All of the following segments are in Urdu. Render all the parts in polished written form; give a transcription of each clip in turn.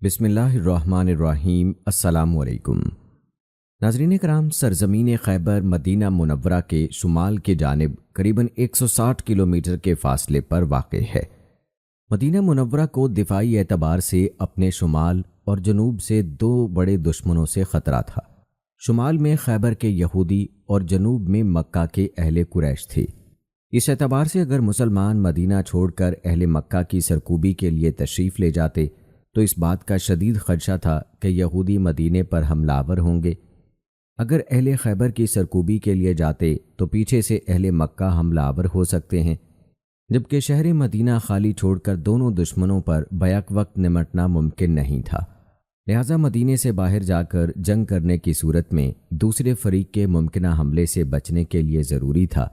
بسم اللہ الرحمن الرحیم۔ السلام علیکم ناظرین کرام، سرزمین خیبر مدینہ منورہ کے شمال کی جانب قریباً 160 کلومیٹر کے فاصلے پر واقع ہے۔ مدینہ منورہ کو دفاعی اعتبار سے اپنے شمال اور جنوب سے دو بڑے دشمنوں سے خطرہ تھا۔ شمال میں خیبر کے یہودی اور جنوب میں مکہ کے اہل قریش تھے۔ اس اعتبار سے اگر مسلمان مدینہ چھوڑ کر اہل مکہ کی سرکوبی کے لیے تشریف لے جاتے تو اس بات کا شدید خدشہ تھا کہ یہودی مدینے پر حملہ آور ہوں گے۔ اگر اہل خیبر کی سرکوبی کے لیے جاتے تو پیچھے سے اہل مکہ حملہ آور ہو سکتے ہیں، جبکہ شہر مدینہ خالی چھوڑ کر دونوں دشمنوں پر بیک وقت نمٹنا ممکن نہیں تھا۔ لہٰذا مدینے سے باہر جا کر جنگ کرنے کی صورت میں دوسرے فریق کے ممکنہ حملے سے بچنے کے لیے ضروری تھا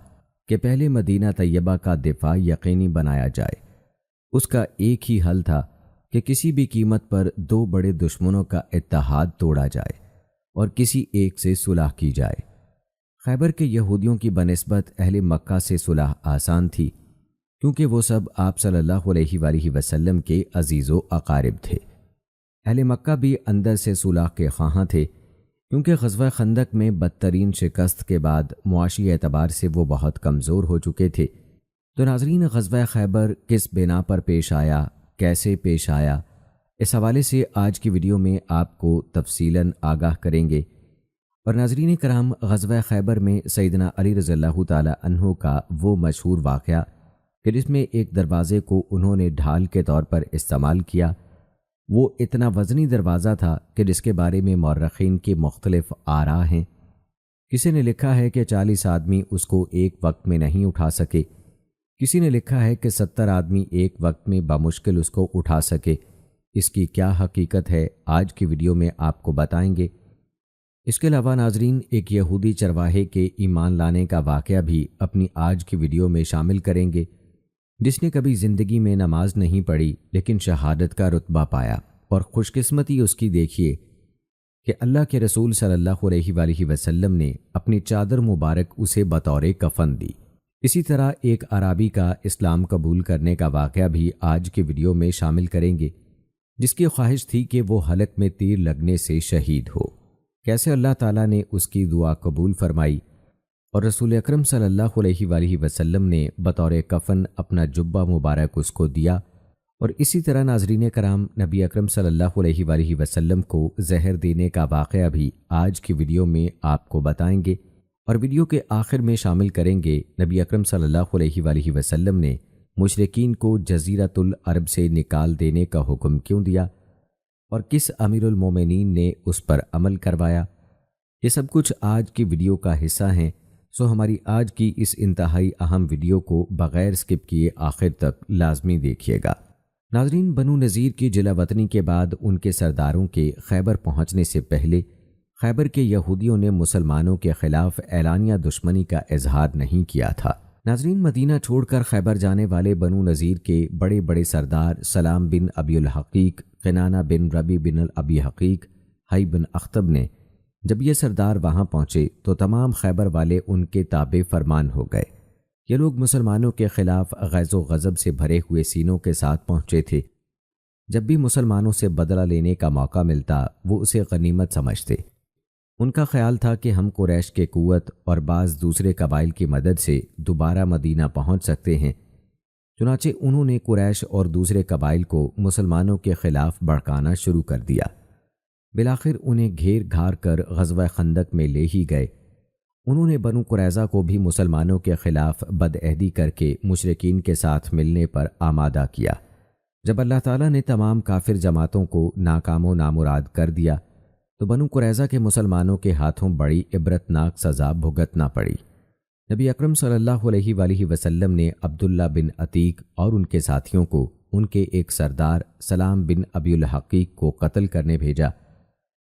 کہ پہلے مدینہ طیبہ کا دفاع یقینی بنایا جائے۔ اس کا ایک ہی حل تھا کہ کسی بھی قیمت پر دو بڑے دشمنوں کا اتحاد توڑا جائے اور کسی ایک سے صلح کی جائے۔ خیبر کے یہودیوں کی بنسبت اہل مکہ سے صلح آسان تھی، کیونکہ وہ سب آپ صلی اللہ علیہ وآلہ وسلم کے عزیز و اقارب تھے۔ اہل مکہ بھی اندر سے صلح کے خواہاں تھے، کیونکہ غزوہ خندق میں بدترین شکست کے بعد معاشی اعتبار سے وہ بہت کمزور ہو چکے تھے۔ تو ناظرین، غزوہ خیبر کس بنا پر پیش آیا، کیسے پیش آیا، اس حوالے سے آج کی ویڈیو میں آپ کو تفصیلاً آگاہ کریں گے۔ اور ناظرین کرام، غزوہ خیبر میں سیدنا علی رضی اللہ تعالی عنہ کا وہ مشہور واقعہ کہ جس میں ایک دروازے کو انہوں نے ڈھال کے طور پر استعمال کیا، وہ اتنا وزنی دروازہ تھا کہ جس کے بارے میں مورخین کی مختلف آراء ہیں۔ کسی نے لکھا ہے کہ 40 آدمی اس کو ایک وقت میں نہیں اٹھا سکے، کسی نے لکھا ہے کہ 70 آدمی ایک وقت میں بمشکل اس کو اٹھا سکے۔ اس کی کیا حقیقت ہے، آج کی ویڈیو میں آپ کو بتائیں گے۔ اس کے علاوہ ناظرین، ایک یہودی چرواہے کے ایمان لانے کا واقعہ بھی اپنی آج کی ویڈیو میں شامل کریں گے، جس نے کبھی زندگی میں نماز نہیں پڑھی لیکن شہادت کا رتبہ پایا، اور خوش قسمتی اس کی دیکھیے کہ اللہ کے رسول صلی اللہ علیہ وآلہ وسلم نے اپنی چادر مبارک اسے بطور کفن دی۔ اسی طرح ایک عرابی کا اسلام قبول کرنے کا واقعہ بھی آج کی ویڈیو میں شامل کریں گے، جس کی خواہش تھی کہ وہ حلق میں تیر لگنے سے شہید ہو۔ کیسے اللہ تعالیٰ نے اس کی دعا قبول فرمائی اور رسول اکرم صلی اللہ علیہ وآلہ وسلم نے بطور کفن اپنا جبہ مبارک اس کو دیا۔ اور اسی طرح ناظرین کرام، نبی اکرم صلی اللہ علیہ وآلہ وسلم کو زہر دینے کا واقعہ بھی آج کی ویڈیو میں آپ کو بتائیں گے، اور ویڈیو کے آخر میں شامل کریں گے نبی اکرم صلی اللہ علیہ وآلہ وسلم نے مشرکین کو جزیرۃ العرب سے نکال دینے کا حکم کیوں دیا اور کس امیر المومنین نے اس پر عمل کروایا۔ یہ سب کچھ آج کی ویڈیو کا حصہ ہیں، سو ہماری آج کی اس انتہائی اہم ویڈیو کو بغیر سکپ کیے آخر تک لازمی دیکھیے گا۔ ناظرین، بنو نذیر کی جلا وطنی کے بعد ان کے سرداروں کے خیبر پہنچنے سے پہلے خیبر کے یہودیوں نے مسلمانوں کے خلاف اعلانیہ دشمنی کا اظہار نہیں کیا تھا۔ ناظرین، مدینہ چھوڑ کر خیبر جانے والے بنو نذیر کے بڑے بڑے سردار سلام بن ابی الحقیق، کنانہ بن ربی بن ابی حقیق، حی بن اخطب نے جب یہ سردار وہاں پہنچے تو تمام خیبر والے ان کے تابع فرمان ہو گئے۔ یہ لوگ مسلمانوں کے خلاف غیظ و غضب سے بھرے ہوئے سینوں کے ساتھ پہنچے تھے۔ جب بھی مسلمانوں سے بدلہ لینے کا موقع ملتا وہ اسے غنیمت سمجھتے۔ ان کا خیال تھا کہ ہم قریش کے قوت اور بعض دوسرے قبائل کی مدد سے دوبارہ مدینہ پہنچ سکتے ہیں۔ چنانچہ انہوں نے قریش اور دوسرے قبائل کو مسلمانوں کے خلاف بھڑکانا شروع کر دیا۔ بالآخر انہیں گھیر گھار کر غزوہ خندق میں لے ہی گئے۔ انہوں نے بنو قریظہ کو بھی مسلمانوں کے خلاف بدعہدی کر کے مشرکین کے ساتھ ملنے پر آمادہ کیا۔ جب اللہ تعالیٰ نے تمام کافر جماعتوں کو ناکام و نامراد کر دیا تو بنو قریظہ کے مسلمانوں کے ہاتھوں بڑی عبرتناک سزا بھگتنا پڑی۔ نبی اکرم صلی اللہ علیہ وآلہ وسلم نے عبداللہ بن عتیق اور ان کے ساتھیوں کو ان کے ایک سردار سلام بن ابی الحقیق کو قتل کرنے بھیجا۔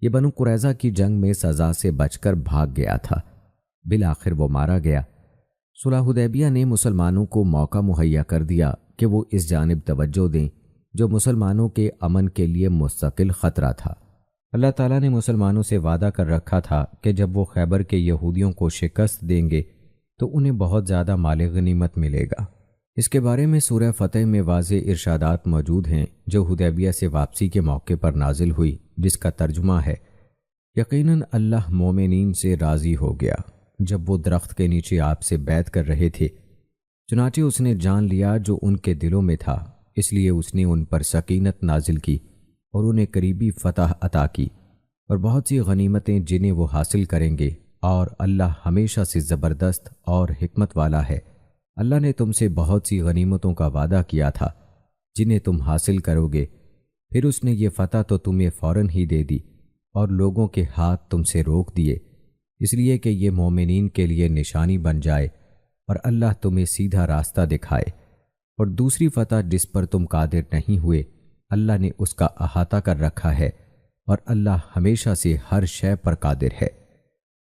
یہ بنو قریظہ کی جنگ میں سزا سے بچ کر بھاگ گیا تھا۔ بالآخر وہ مارا گیا۔ صلح حدیبیہ نے مسلمانوں کو موقع مہیا کر دیا کہ وہ اس جانب توجہ دیں جو مسلمانوں کے امن کے لیے مستقل خطرہ تھا۔ اللہ تعالیٰ نے مسلمانوں سے وعدہ کر رکھا تھا کہ جب وہ خیبر کے یہودیوں کو شکست دیں گے تو انہیں بہت زیادہ مال غنیمت ملے گا۔ اس کے بارے میں سورہ فتح میں واضح ارشادات موجود ہیں جو حدیبیہ سے واپسی کے موقع پر نازل ہوئی، جس کا ترجمہ ہے یقیناً اللہ مومنین سے راضی ہو گیا جب وہ درخت کے نیچے آپ سے بیعت کر رہے تھے، چنانچہ اس نے جان لیا جو ان کے دلوں میں تھا، اس لیے اس نے ان پر سکینت نازل کی اور انہیں قریبی فتح عطا کی اور بہت سی غنیمتیں جنہیں وہ حاصل کریں گے، اور اللہ ہمیشہ سے زبردست اور حکمت والا ہے۔ اللہ نے تم سے بہت سی غنیمتوں کا وعدہ کیا تھا جنہیں تم حاصل کرو گے، پھر اس نے یہ فتح تو تمہیں فوراً ہی دے دی اور لوگوں کے ہاتھ تم سے روک دیے، اس لیے کہ یہ مومنین کے لیے نشانی بن جائے اور اللہ تمہیں سیدھا راستہ دکھائے۔ اور دوسری فتح جس پر تم قادر نہیں ہوئے، اللہ نے اس کا احاطہ کر رکھا ہے اور اللہ ہمیشہ سے ہر شے پر قادر ہے۔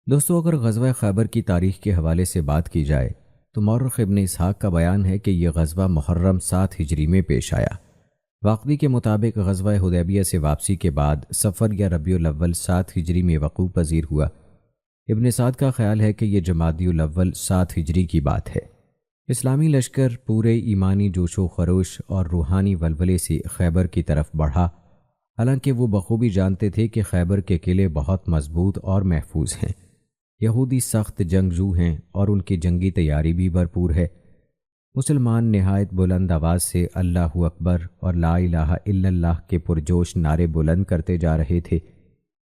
دوستو، اگر غزوہ خیبر کی تاریخ کے حوالے سے بات کی جائے تو مورخ ابن اسحاق کا بیان ہے کہ یہ غزوہ محرم 7 ہجری میں پیش آیا۔ واقعی کے مطابق غزوہ حدیبیہ سے واپسی کے بعد صفر یا ربیع الاول 7 ہجری میں وقوع پذیر ہوا۔ ابن سعد کا خیال ہے کہ یہ جمادی الاول 7 ہجری کی بات ہے۔ اسلامی لشکر پورے ایمانی جوش و خروش اور روحانی ولولے سے خیبر کی طرف بڑھا، حالانکہ وہ بخوبی جانتے تھے کہ خیبر کے قلعے بہت مضبوط اور محفوظ ہیں، یہودی سخت جنگجو ہیں اور ان کی جنگی تیاری بھی بھرپور ہے۔ مسلمان نہایت بلند آواز سے اللہ اکبر اور لا الہ الا اللہ کے پرجوش نعرے بلند کرتے جا رہے تھے۔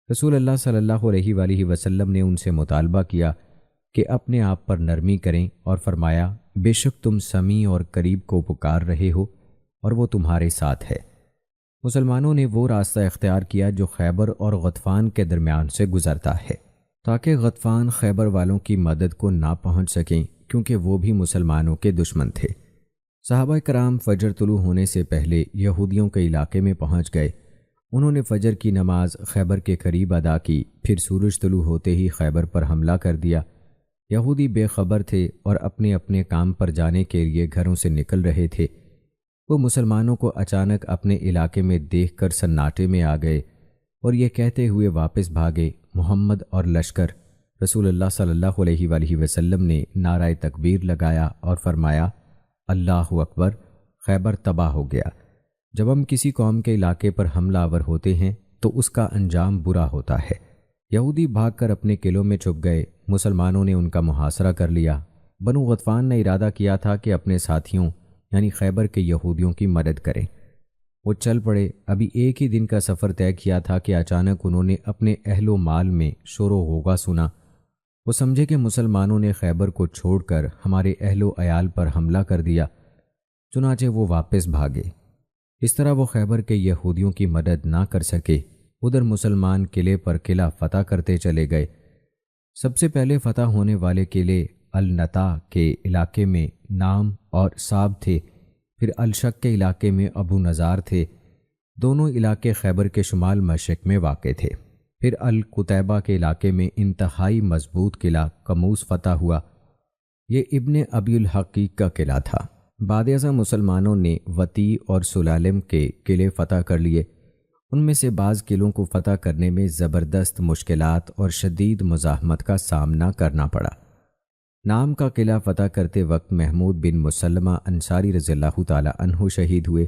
رسول اللہ صلی اللہ علیہ وآلہ وسلم نے ان سے مطالبہ کیا کہ اپنے آپ پر نرمی کریں اور فرمایا، بے شک تم سمیع اور قریب کو پکار رہے ہو اور وہ تمہارے ساتھ ہے۔ مسلمانوں نے وہ راستہ اختیار کیا جو خیبر اور غطفان کے درمیان سے گزرتا ہے، تاکہ غطفان خیبر والوں کی مدد کو نہ پہنچ سکیں، کیونکہ وہ بھی مسلمانوں کے دشمن تھے۔ صحابہ کرام فجر طلوع ہونے سے پہلے یہودیوں کے علاقے میں پہنچ گئے۔ انہوں نے فجر کی نماز خیبر کے قریب ادا کی، پھر سورج طلوع ہوتے ہی خیبر پر حملہ کر دیا۔ یہودی بے خبر تھے اور اپنے اپنے کام پر جانے کے لیے گھروں سے نکل رہے تھے۔ وہ مسلمانوں کو اچانک اپنے علاقے میں دیکھ کر سناٹے میں آ گئے اور یہ کہتے ہوئے واپس بھاگے، محمد اور لشکر۔ رسول اللہ صلی اللہ علیہ وآلہ وسلم نے نعرہ تکبیر لگایا اور فرمایا، اللہ اکبر، خیبر تباہ ہو گیا۔ جب ہم کسی قوم کے علاقے پر حملہ آور ہوتے ہیں تو اس کا انجام برا ہوتا ہے۔ یہودی بھاگ کر اپنے قلعوں میں چھپ گئے، مسلمانوں نے ان کا محاصرہ کر لیا۔ بنو غطفان نے ارادہ کیا تھا کہ اپنے ساتھیوں یعنی خیبر کے یہودیوں کی مدد کریں۔ وہ چل پڑے۔ ابھی ایک ہی دن کا سفر طے کیا تھا کہ اچانک انہوں نے اپنے اہل و مال میں شور و غوغا سنا۔ وہ سمجھے کہ مسلمانوں نے خیبر کو چھوڑ کر ہمارے اہل و عیال پر حملہ کر دیا، چنانچہ وہ واپس بھاگے۔ اس طرح وہ خیبر کے یہودیوں کی مدد نہ کر سکے۔ ادھر مسلمان قلعے پر قلعہ فتح کرتے چلے گئے۔ سب سے پہلے فتح ہونے والے قلعے النتا کے علاقے میں نام اور صاب تھے، پھر الشق کے علاقے میں ابو نظار تھے۔ دونوں علاقے خیبر کے شمال مشرق میں واقع تھے۔ پھر القتیبہ کے علاقے میں انتہائی مضبوط قلعہ کموس فتح ہوا۔ یہ ابن ابی الحقیق کا قلعہ تھا۔ بعد ازاں مسلمانوں نے وطی اور سلالم کے قلعے فتح کر لیے۔ ان میں سے بعض قلعوں کو فتح کرنے میں زبردست مشکلات اور شدید مزاحمت کا سامنا کرنا پڑا۔ نام کا قلعہ فتح کرتے وقت محمود بن مسلمہ انصاری رضی اللہ تعالی عنہ شہید ہوئے۔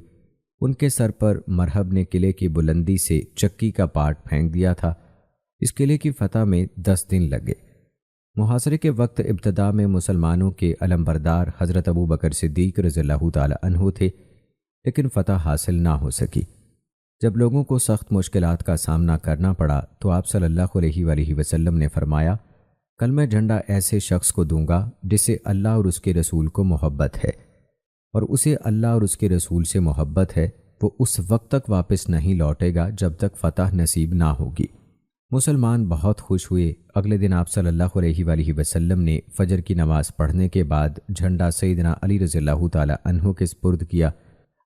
ان کے سر پر مرہب نے قلعے کی بلندی سے چکی کا پارٹ پھینک دیا تھا۔ اس قلعے کی فتح میں 10 دن لگے۔ محاصرے کے وقت ابتدا میں مسلمانوں کے علمبردار حضرت ابو بکر صدیق رضی اللہ تعالی عنہ تھے، لیکن فتح حاصل نہ ہو سکی۔ جب لوگوں کو سخت مشکلات کا سامنا کرنا پڑا تو آپ صلی اللہ علیہ وآلہ وسلم نے فرمایا، کل میں جھنڈا ایسے شخص کو دوں گا جسے اللہ اور اس کے رسول کو محبت ہے، اور اسے اللہ اور اس کے رسول سے محبت ہے، وہ اس وقت تک واپس نہیں لوٹے گا جب تک فتح نصیب نہ ہوگی۔ مسلمان بہت خوش ہوئے۔ اگلے دن آپ صلی اللہ علیہ وآلہ وسلم نے فجر کی نماز پڑھنے کے بعد جھنڈا سیدنا علی رضی اللہ تعالی عنہ کے سپرد کیا۔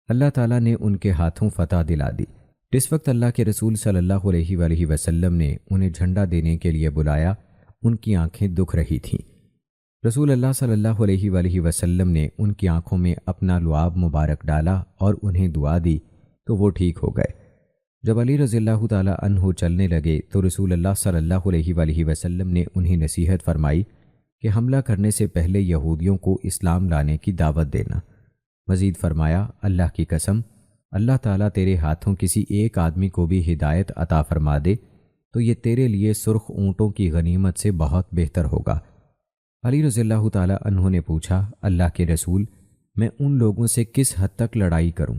اللہ تعالیٰ نے ان کے ہاتھوں فتح دلا دی۔ جس وقت اللہ کے رسول صلی اللہ علیہ وآلہ وسلم نے انہیں جھنڈا دینے کے لیے بلایا، ان کی آنکھیں دکھ رہی تھیں۔ رسول اللہ صلی اللہ علیہ وآلہ وسلم نے ان کی آنکھوں میں اپنا لعاب مبارک ڈالا اور انہیں دعا دی تو وہ ٹھیک ہو گئے۔ جب علی رضی اللہ تعالی عنہ چلنے لگے تو رسول اللہ صلی اللہ علیہ وآلہ وسلم نے انہیں نصیحت فرمائی کہ حملہ کرنے سے پہلے یہودیوں کو اسلام لانے کی دعوت دینا۔ مزید فرمایا، اللہ کی قسم، اللہ تعالیٰ تیرے ہاتھوں کسی ایک آدمی کو بھی ہدایت عطا فرما دے تو یہ تیرے لیے سرخ اونٹوں کی غنیمت سے بہت بہتر ہوگا۔ علی رضی اللہ تعالیٰ عنہ نے پوچھا، اللہ کے رسول، میں ان لوگوں سے کس حد تک لڑائی کروں؟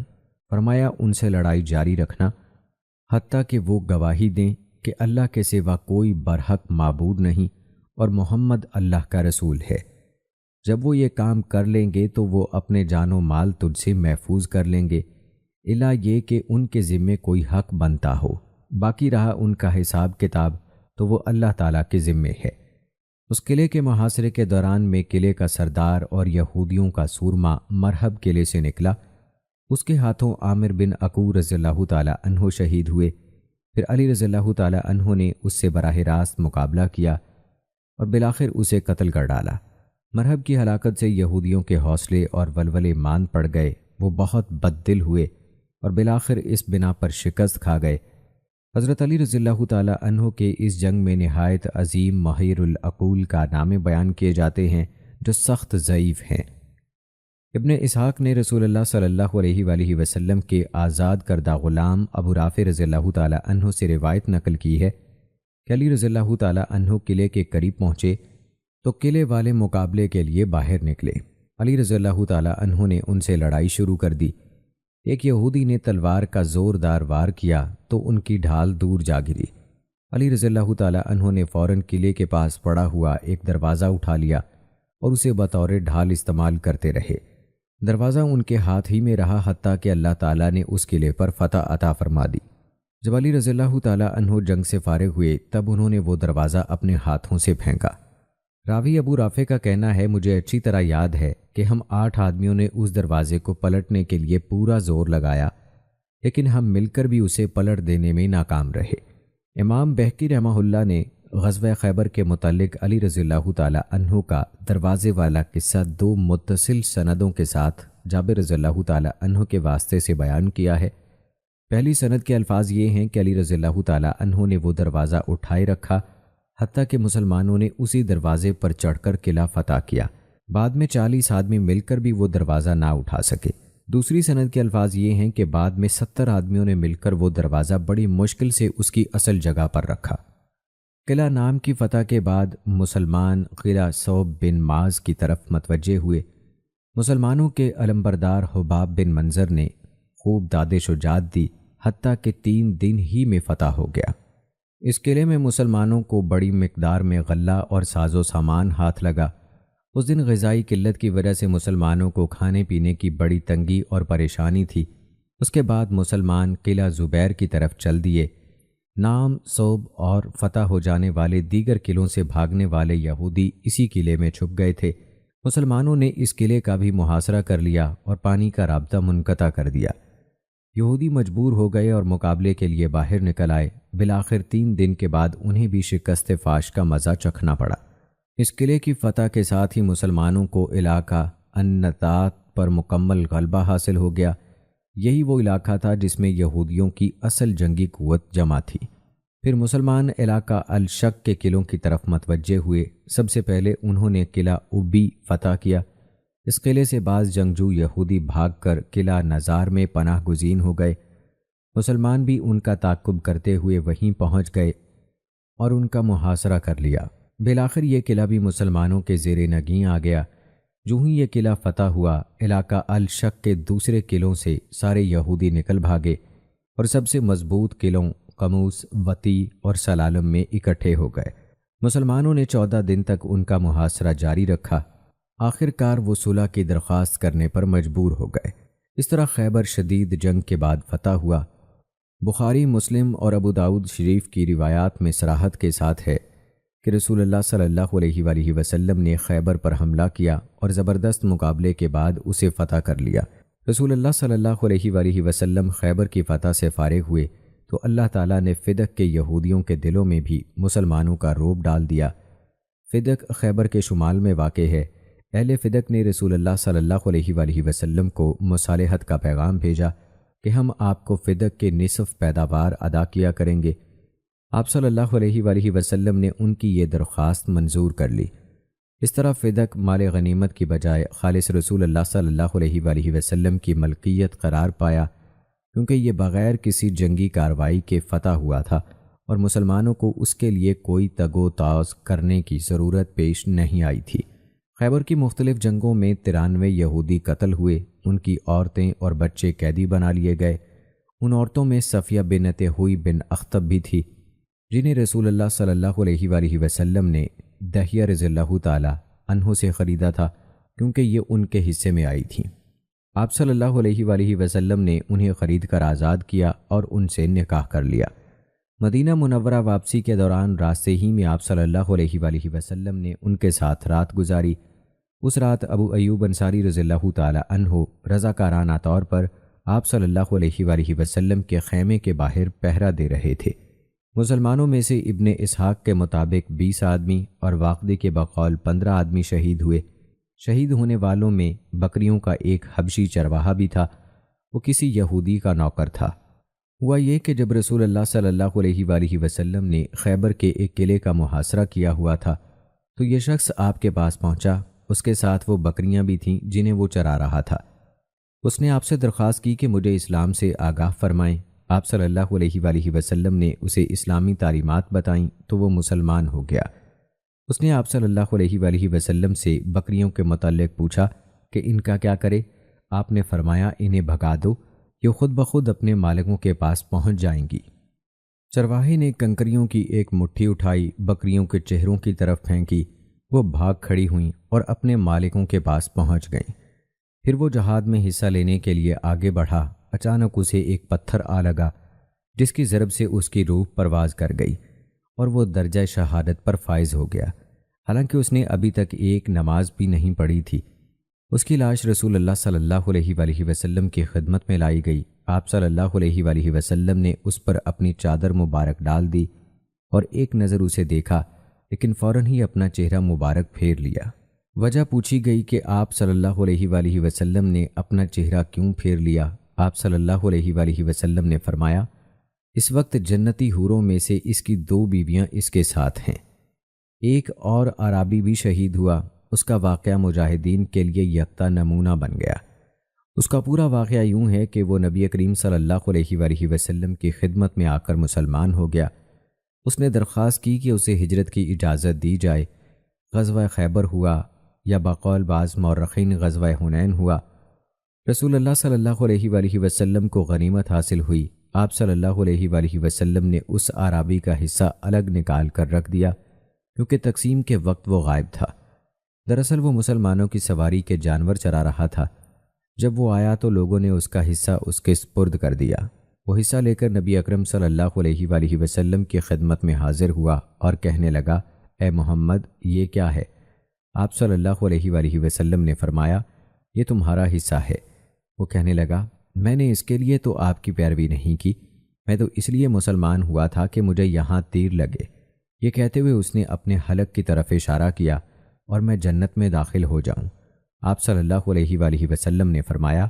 فرمایا، ان سے لڑائی جاری رکھنا حتیٰ کہ وہ گواہی دیں کہ اللہ کے سوا کوئی برحق معبود نہیں اور محمد اللہ کا رسول ہے۔ جب وہ یہ کام کر لیں گے تو وہ اپنے جان و مال تجھ سے محفوظ کر لیں گے، الا یہ کہ ان کے ذمے کوئی حق بنتا ہو، باقی رہا ان کا حساب کتاب تو وہ اللہ تعالیٰ کے ذمے ہے۔ اس قلعے کے محاصرے کے دوران میں قلعے کا سردار اور یہودیوں کا سورما مرحب قلعے سے نکلا، اس کے ہاتھوں عامر بن عقو رضی اللہ تعالیٰ عنہ شہید ہوئے۔ پھر علی رضی اللہ تعالیٰ عنہ نے اس سے براہ راست مقابلہ کیا اور بالآخر اسے قتل کر ڈالا۔ مرحب کی ہلاکت سے یہودیوں کے حوصلے اور ولولے ماند پڑ گئے، وہ بہت بد دل ہوئے اور بالآخر اس بنا پر شکست کھا گئے۔ حضرت علی رضی اللہ تعالیٰ عنہ کے اس جنگ میں نہایت عظیم مہیر العقول کارنامے بیان کیے جاتے ہیں جو سخت ضعیف ہیں۔ ابن اسحاق نے رسول اللہ صلی اللہ علیہ وآلہ وسلم کے آزاد کردہ غلام ابو رافع رضی اللہ تعالیٰ عنہ سے روایت نقل کی ہے کہ علی رضی اللہ تعالیٰ عنہ قلعے کے قریب پہنچے تو قلعے والے مقابلے کے لیے باہر نکلے۔ علی رضی اللہ تعالیٰ عنہ نے ان سے لڑائی شروع کر دی۔ ایک یہودی نے تلوار کا زوردار وار کیا تو ان کی ڈھال دور جا گری۔ علی رضی اللہ تعالیٰ عنہ نے فوراً قلعے کے پاس پڑا ہوا ایک دروازہ اٹھا لیا اور اسے بطور ڈھال استعمال کرتے رہے۔ دروازہ ان کے ہاتھ ہی میں رہا حتیٰ کہ اللہ تعالیٰ نے اس قلعے پر فتح عطا فرما دی۔ جب علی رضی اللہ تعالیٰ عنہ جنگ سے فارغ ہوئے تب انہوں نے وہ دروازہ اپنے ہاتھوں سے پھینکا۔ راوی ابو رافع کا کہنا ہے، مجھے اچھی طرح یاد ہے کہ ہم 8 آدمیوں نے اس دروازے کو پلٹنے کے لیے پورا زور لگایا، لیکن ہم مل کر بھی اسے پلٹ دینے میں ناکام رہے۔ امام بہقی رحمہ اللہ نے غزوہ خیبر کے متعلق علی رضی اللہ تعالیٰ عنہ کا دروازے والا قصہ 2 متصل سندوں کے ساتھ جابر رضی اللہ تعالیٰ عنہ کے واسطے سے بیان کیا ہے۔ پہلی سند کے الفاظ یہ ہیں کہ علی رضی اللہ تعالیٰ عنہ نے وہ دروازہ اٹھائے رکھا حتیٰ کہ مسلمانوں نے اسی دروازے پر چڑھ کر قلعہ فتح کیا۔ بعد میں 40 آدمی مل کر بھی وہ دروازہ نہ اٹھا سکے۔ دوسری سند کے الفاظ یہ ہیں کہ بعد میں 70 آدمیوں نے مل کر وہ دروازہ بڑی مشکل سے اس کی اصل جگہ پر رکھا۔ قلعہ نام کی فتح کے بعد مسلمان قلعہ صوب بن معاذ کی طرف متوجہ ہوئے۔ مسلمانوں کے علمبردار حباب بن منظر نے خوب داد شجاعت دی حتیٰ کہ 3 دن ہی میں فتح ہو گیا۔ اس قلعے میں مسلمانوں کو بڑی مقدار میں غلہ اور ساز و سامان ہاتھ لگا۔ اس دن غذائی قلت کی وجہ سے مسلمانوں کو کھانے پینے کی بڑی تنگی اور پریشانی تھی۔ اس کے بعد مسلمان قلعہ زبیر کی طرف چل دیے۔ نام، صوب اور فتح ہو جانے والے دیگر قلعوں سے بھاگنے والے یہودی اسی قلعے میں چھپ گئے تھے۔ مسلمانوں نے اس قلعے کا بھی محاصرہ کر لیا اور پانی کا رابطہ منقطع کر دیا۔ یہودی مجبور ہو گئے اور مقابلے کے لیے باہر نکل آئے۔ بالآخر 3 دن کے بعد انہیں بھی شکست فاش کا مزہ چکھنا پڑا۔ اس قلعے کی فتح کے ساتھ ہی مسلمانوں کو علاقہ النطاط پر مکمل غلبہ حاصل ہو گیا۔ یہی وہ علاقہ تھا جس میں یہودیوں کی اصل جنگی قوت جمع تھی۔ پھر مسلمان علاقہ الشق کے قلعوں کی طرف متوجہ ہوئے۔ سب سے پہلے انہوں نے قلعہ ابی فتح کیا۔ اس قلعے سے بعض جنگجو یہودی بھاگ کر قلعہ نزار میں پناہ گزین ہو گئے۔ مسلمان بھی ان کا تعقب کرتے ہوئے وہیں پہنچ گئے اور ان کا محاصرہ کر لیا۔ بالآخر یہ قلعہ بھی مسلمانوں کے زیر نگیں آ گیا۔ جو ہی یہ قلعہ فتح ہوا، علاقہ الشق کے دوسرے قلعوں سے سارے یہودی نکل بھاگے اور سب سے مضبوط قلعوں قموس، وطی اور سلالم میں اکٹھے ہو گئے۔ مسلمانوں نے 14 دن تک ان کا محاصرہ جاری رکھا۔ آخر کار وہ صلح کی درخواست کرنے پر مجبور ہو گئے۔ اس طرح خیبر شدید جنگ کے بعد فتح ہوا۔ بخاری، مسلم اور ابو داؤد شریف کی روایات میں صراحت کے ساتھ ہے کہ رسول اللہ صلی اللہ علیہ وآلہ وسلم نے خیبر پر حملہ کیا اور زبردست مقابلے کے بعد اسے فتح کر لیا۔ رسول اللہ صلی اللہ علیہ وآلہ وسلم خیبر کی فتح سے فارغ ہوئے تو اللہ تعالیٰ نے فدق کے یہودیوں کے دلوں میں بھی مسلمانوں کا رعب ڈال دیا۔ فدق خیبر کے شمال میں واقع ہے۔ اہل فدق نے رسول اللہ صلی اللہ علیہ وآلہ وسلم کو مصالحت کا پیغام بھیجا کہ ہم آپ کو فدق کے نصف پیداوار ادا کیا کریں گے۔ آپ صلی اللہ علیہ وآلہ وسلم نے ان کی یہ درخواست منظور کر لی۔ اس طرح فدق مال غنیمت کی بجائے خالص رسول اللہ صلی اللہ علیہ وآلہ وسلم کی ملکیت قرار پایا، کیونکہ یہ بغیر کسی جنگی کارروائی کے فتح ہوا تھا اور مسلمانوں کو اس کے لیے کوئی تگ و تاز کرنے کی ضرورت پیش نہیں آئی تھی۔ خیبر کی مختلف جنگوں میں 93 یہودی قتل ہوئے، ان کی عورتیں اور بچے قیدی بنا لیے گئے۔ ان عورتوں میں صفیہ بنت ہوئی بن اخطب بھی تھی، جنہیں رسول اللہ صلی اللہ علیہ وآلہ وسلم نے دہیہ رضی اللہ تعالی عنہ سے خریدا تھا، کیونکہ یہ ان کے حصے میں آئی تھیں۔ آپ صلی اللہ علیہ وآلہ وسلم نے انہیں خرید کر آزاد کیا اور ان سے نکاح کر لیا۔ مدینہ منورہ واپسی کے دوران راستے ہی میں آپ صلی اللہ علیہ وآلہ وسلم نے ان کے ساتھ رات گزاری۔ اس رات ابو ایوب انصاری رضی اللہ تعالی عنہ رضاکارانہ طور پر آپ صلی اللہ علیہ وآلہ وسلم کے خیمے کے باہر پہرا دے رہے تھے۔ مسلمانوں میں سے ابن اسحاق کے مطابق 20 آدمی اور واقعے کے بقول 15 آدمی شہید ہوئے۔ شہید ہونے والوں میں بکریوں کا ایک حبشی چرواہا بھی تھا، وہ کسی یہودی کا نوکر تھا۔ ہوا یہ کہ جب رسول اللہ صلی اللہ علیہ وآلہ وسلم نے خیبر کے ایک قلعے کا محاصرہ کیا ہوا تھا تو یہ شخص آپ کے پاس پہنچا، اس کے ساتھ وہ بکریاں بھی تھیں جنہیں وہ چرا رہا تھا۔ اس نے آپ سے درخواست کی کہ مجھے اسلام سے آگاہ فرمائیں۔ آپ صلی اللہ علیہ وآلہ وسلم نے اسے اسلامی تعلیمات بتائیں تو وہ مسلمان ہو گیا۔ اس نے آپ صلی اللہ علیہ وآلہ وسلم سے بکریوں کے متعلق پوچھا کہ ان کا کیا کرے؟ آپ نے فرمایا انہیں بھگا دو، یہ خود بخود اپنے مالکوں کے پاس پہنچ جائیں گی۔ چرواہے نے کنکریوں کی ایک مٹھی اٹھائی، بکریوں کے چہروں کی طرف پھینکی، وہ بھاگ کھڑی ہوئیں اور اپنے مالکوں کے پاس پہنچ گئیں۔ پھر وہ جہاد میں حصہ لینے کے لیے آگے بڑھا، اچانک اسے ایک پتھر آ لگا جس کی ضرب سے اس کی روح پرواز کر گئی اور وہ درجہ شہادت پر فائز ہو گیا، حالانکہ اس نے ابھی تک ایک نماز بھی نہیں پڑھی تھی۔ اس کی لاش رسول اللہ صلی اللہ علیہ وآلہ وسلم کی خدمت میں لائی گئی۔ آپ صلی اللہ علیہ وآلہ وسلم نے اس پر اپنی چادر مبارک ڈال دی اور ایک نظر اسے دیکھا، لیکن فوراً ہی اپنا چہرہ مبارک پھیر لیا۔ وجہ پوچھی گئی کہ آپ صلی اللہ علیہ وآلہ وسلم نے اپنا چہرہ کیوں پھیر لیا؟ آپ صلی اللہ علیہ وآلہ وسلم نے فرمایا، اس وقت جنتی حوروں میں سے اس کی 2 بیویاں اس کے ساتھ ہیں۔ ایک اور عرابی بھی شہید ہوا، اس کا واقعہ مجاہدین کے لیے یکتا نمونہ بن گیا۔ اس کا پورا واقعہ یوں ہے کہ وہ نبی کریم صلی اللہ علیہ وآلہ وسلم کی خدمت میں آ کر مسلمان ہو گیا۔ اس نے درخواست کی کہ اسے ہجرت کی اجازت دی جائے۔ غزوہ خیبر ہوا یا بقول بعض مورخین غزوہ حنین ہوا۔ رسول اللہ صلی اللہ علیہ وآلہ وسلم کو غنیمت حاصل ہوئی۔ آپ صلی اللہ علیہ وآلہ وسلم نے اس عرابی کا حصہ الگ نکال کر رکھ دیا، کیونکہ تقسیم کے وقت وہ غائب تھا۔ دراصل وہ مسلمانوں کی سواری کے جانور چرا رہا تھا۔ جب وہ آیا تو لوگوں نے اس کا حصہ اس کے سپرد کر دیا۔ وہ حصہ لے کر نبی اکرم صلی اللہ علیہ وآلہ وسلم کی خدمت میں حاضر ہوا اور کہنے لگا، اے محمد، یہ کیا ہے؟ آپ صلی اللہ علیہ وآلہ وسلم نے فرمایا، یہ تمہارا حصہ ہے۔ وہ کہنے لگا، میں نے اس کے لیے تو آپ کی پیروی نہیں کی، میں تو اس لیے مسلمان ہوا تھا کہ مجھے یہاں تیر لگے۔ یہ کہتے ہوئے اس نے اپنے حلق کی طرف اشارہ کیا اور میں جنت میں داخل ہو جاؤں۔ آپ صلی اللہ علیہ وآلہ وسلم نے فرمایا،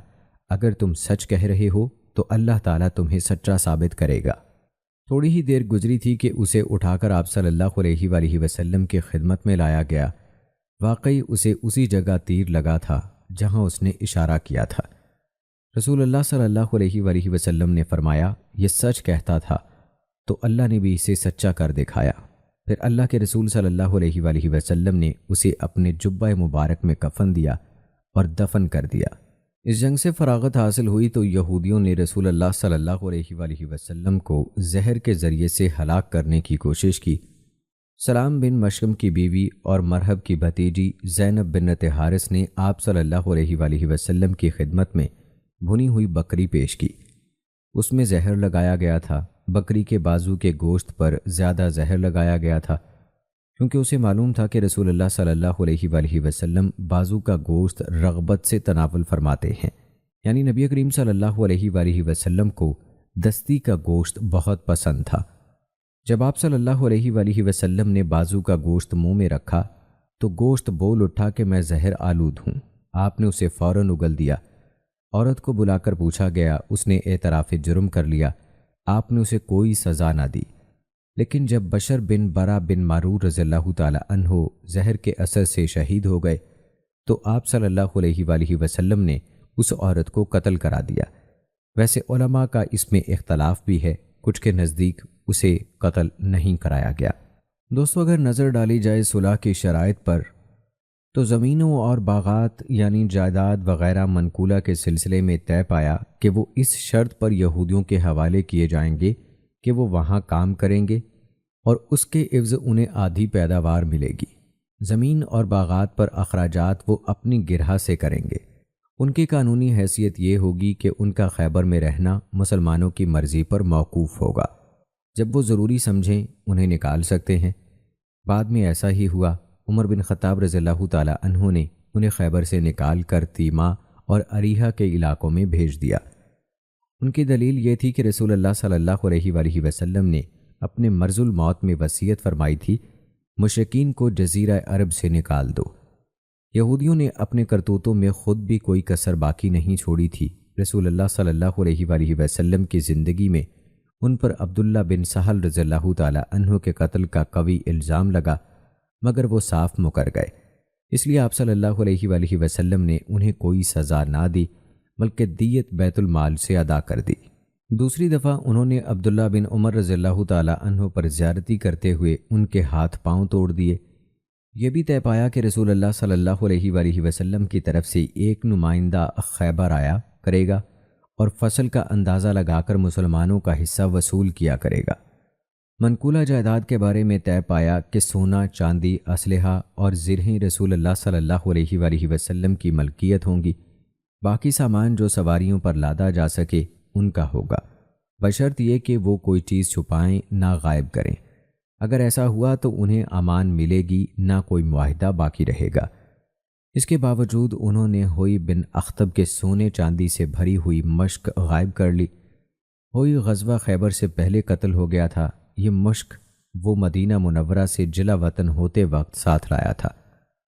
اگر تم سچ کہہ رہے ہو تو اللہ تعالیٰ تمہیں سچا ثابت کرے گا۔ تھوڑی ہی دیر گزری تھی کہ اسے اٹھا کر آپ صلی اللہ علیہ وآلہ وسلم کی خدمت میں لایا گیا۔ واقعی اسے اسی جگہ تیر لگا تھا جہاں اس نے اشارہ کیا تھا۔ رسول اللہ صلی اللہ علیہ وآلہ وسلم نے فرمایا، یہ سچ کہتا تھا تو اللہ نے بھی اسے سچا کر دکھایا۔ پھر اللہ کے رسول صلی اللہ علیہ وآلہ وسلم نے اسے اپنے جبہ مبارک میں کفن دیا اور دفن کر دیا۔ اس جنگ سے فراغت حاصل ہوئی تو یہودیوں نے رسول اللہ صلی اللہ علیہ وآلہ وسلم کو زہر کے ذریعے سے ہلاک کرنے کی کوشش کی۔ سلام بن مشکم کی بیوی اور مرحب کی بھتیجی زینب بنت حارث نے آپ صلی اللہ علیہ وآلہ وسلم کی خدمت میں بھنی ہوئی بکری پیش کی۔ اس میں زہر لگایا گیا تھا۔ بکری کے بازو کے گوشت پر زیادہ زہر لگایا گیا تھا، کیونکہ اسے معلوم تھا کہ رسول اللہ صلی اللہ علیہ وآلہ وسلم بازو کا گوشت رغبت سے تناول فرماتے ہیں، یعنی نبی کریم صلی اللہ علیہ وآلہ وسلم کو دستی کا گوشت بہت پسند تھا۔ جب آپ صلی اللہ علیہ وآلہ وسلم نے بازو کا گوشت منہ میں رکھا تو گوشت بول اٹھا کہ میں زہر آلود ہوں۔ آپ نے اسے فوراً اگل دیا۔ عورت کو بلا کر پوچھا گیا، اس نے اعتراف جرم کر لیا۔ آپ نے اسے کوئی سزا نہ دی۔ لیکن جب بشر بن برا بن معرور رضی اللہ تعالی عنہ زہر کے اثر سے شہید ہو گئے تو آپ صلی اللہ علیہ وآلہ وسلم نے اس عورت کو قتل کرا دیا۔ ویسے علماء کا اس میں اختلاف بھی ہے، کچھ کے نزدیک اسے قتل نہیں کرایا گیا۔ دوستو، اگر نظر ڈالی جائے صلح کی شرائط پر تو زمینوں اور باغات یعنی جائیداد وغیرہ منقولہ کے سلسلے میں طے پایا کہ وہ اس شرط پر یہودیوں کے حوالے کیے جائیں گے کہ وہ وہاں کام کریں گے اور اس کے عوض انہیں آدھی پیداوار ملے گی۔ زمین اور باغات پر اخراجات وہ اپنی گرہ سے کریں گے۔ ان کی قانونی حیثیت یہ ہوگی کہ ان کا خیبر میں رہنا مسلمانوں کی مرضی پر موقوف ہوگا، جب وہ ضروری سمجھیں انہیں نکال سکتے ہیں۔ بعد میں ایسا ہی ہوا۔ عمر بن خطاب رضی اللہ تعالی عنہ نے انہیں خیبر سے نکال کر تیما اور اریحہ کے علاقوں میں بھیج دیا۔ ان کی دلیل یہ تھی کہ رسول اللہ صلی اللہ علیہ وآلہ وسلم نے اپنے مرض الموت میں وصیت فرمائی تھی، مشرکین کو جزیرہ عرب سے نکال دو۔ یہودیوں نے اپنے کرتوتوں میں خود بھی کوئی کسر باقی نہیں چھوڑی تھی۔ رسول اللہ صلی اللہ علیہ وآلہ وسلم کی زندگی میں ان پر عبداللہ بن سہل رضی اللہ تعالی عنہ کے قتل کا قوی الزام لگا، مگر وہ صاف مکر گئے۔ اس لیے آپ صلی اللہ علیہ وآلہ وسلم نے انہیں کوئی سزا نہ دی بلکہ دیت بیت المال سے ادا کر دی۔ دوسری دفعہ انہوں نے عبداللہ بن عمر رضی اللہ تعالی عنہ پر زیارتی کرتے ہوئے ان کے ہاتھ پاؤں توڑ دیے۔ یہ بھی طے پایا کہ رسول اللہ صلی اللہ علیہ وآلہ وسلم کی طرف سے ایک نمائندہ خیبر آیا کرے گا اور فصل کا اندازہ لگا کر مسلمانوں کا حصہ وصول کیا کرے گا۔ منقولہ جائیداد کے بارے میں طے پایا کہ سونا، چاندی، اسلحہ اور زرہیں رسول اللہ صلی اللہ علیہ وآلہ وسلم کی ملکیت ہوں گی۔ باقی سامان جو سواریوں پر لادا جا سکے ان کا ہوگا، بشرط یہ کہ وہ کوئی چیز چھپائیں نہ غائب کریں۔ اگر ایسا ہوا تو انہیں امان ملے گی، نہ کوئی معاہدہ باقی رہے گا۔ اس کے باوجود انہوں نے ہوئی بن اخطب کے سونے چاندی سے بھری ہوئی مشک غائب کر لی۔ ہوئی غزوہ خیبر سے پہلے قتل ہو گیا تھا۔ یہ مشک وہ مدینہ منورہ سے جلا وطن ہوتے وقت ساتھ لایا تھا۔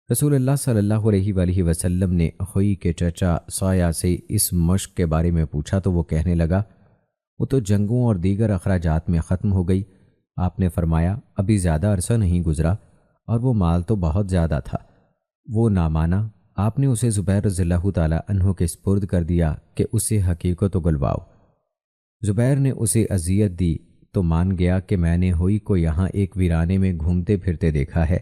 رسول اللہ صلی اللہ علیہ وآلہ وسلم نے ہوئی کے چچا سایہ سے اس مشک کے بارے میں پوچھا تو وہ کہنے لگا، وہ تو جنگوں اور دیگر اخراجات میں ختم ہو گئی۔ آپ نے فرمایا، ابھی زیادہ عرصہ نہیں گزرا اور وہ مال تو بہت زیادہ تھا۔ وہ نہ مانا۔ آپ نے اسے زبیر رضی اللہ تعالی عنہ کے سپرد کر دیا کہ اسے حقیقت اگلواؤ۔ زبیر نے اسے اذیت دی تو مان گیا کہ میں نے ہوئی کو یہاں ایک ویرانے میں گھومتے پھرتے دیکھا ہے۔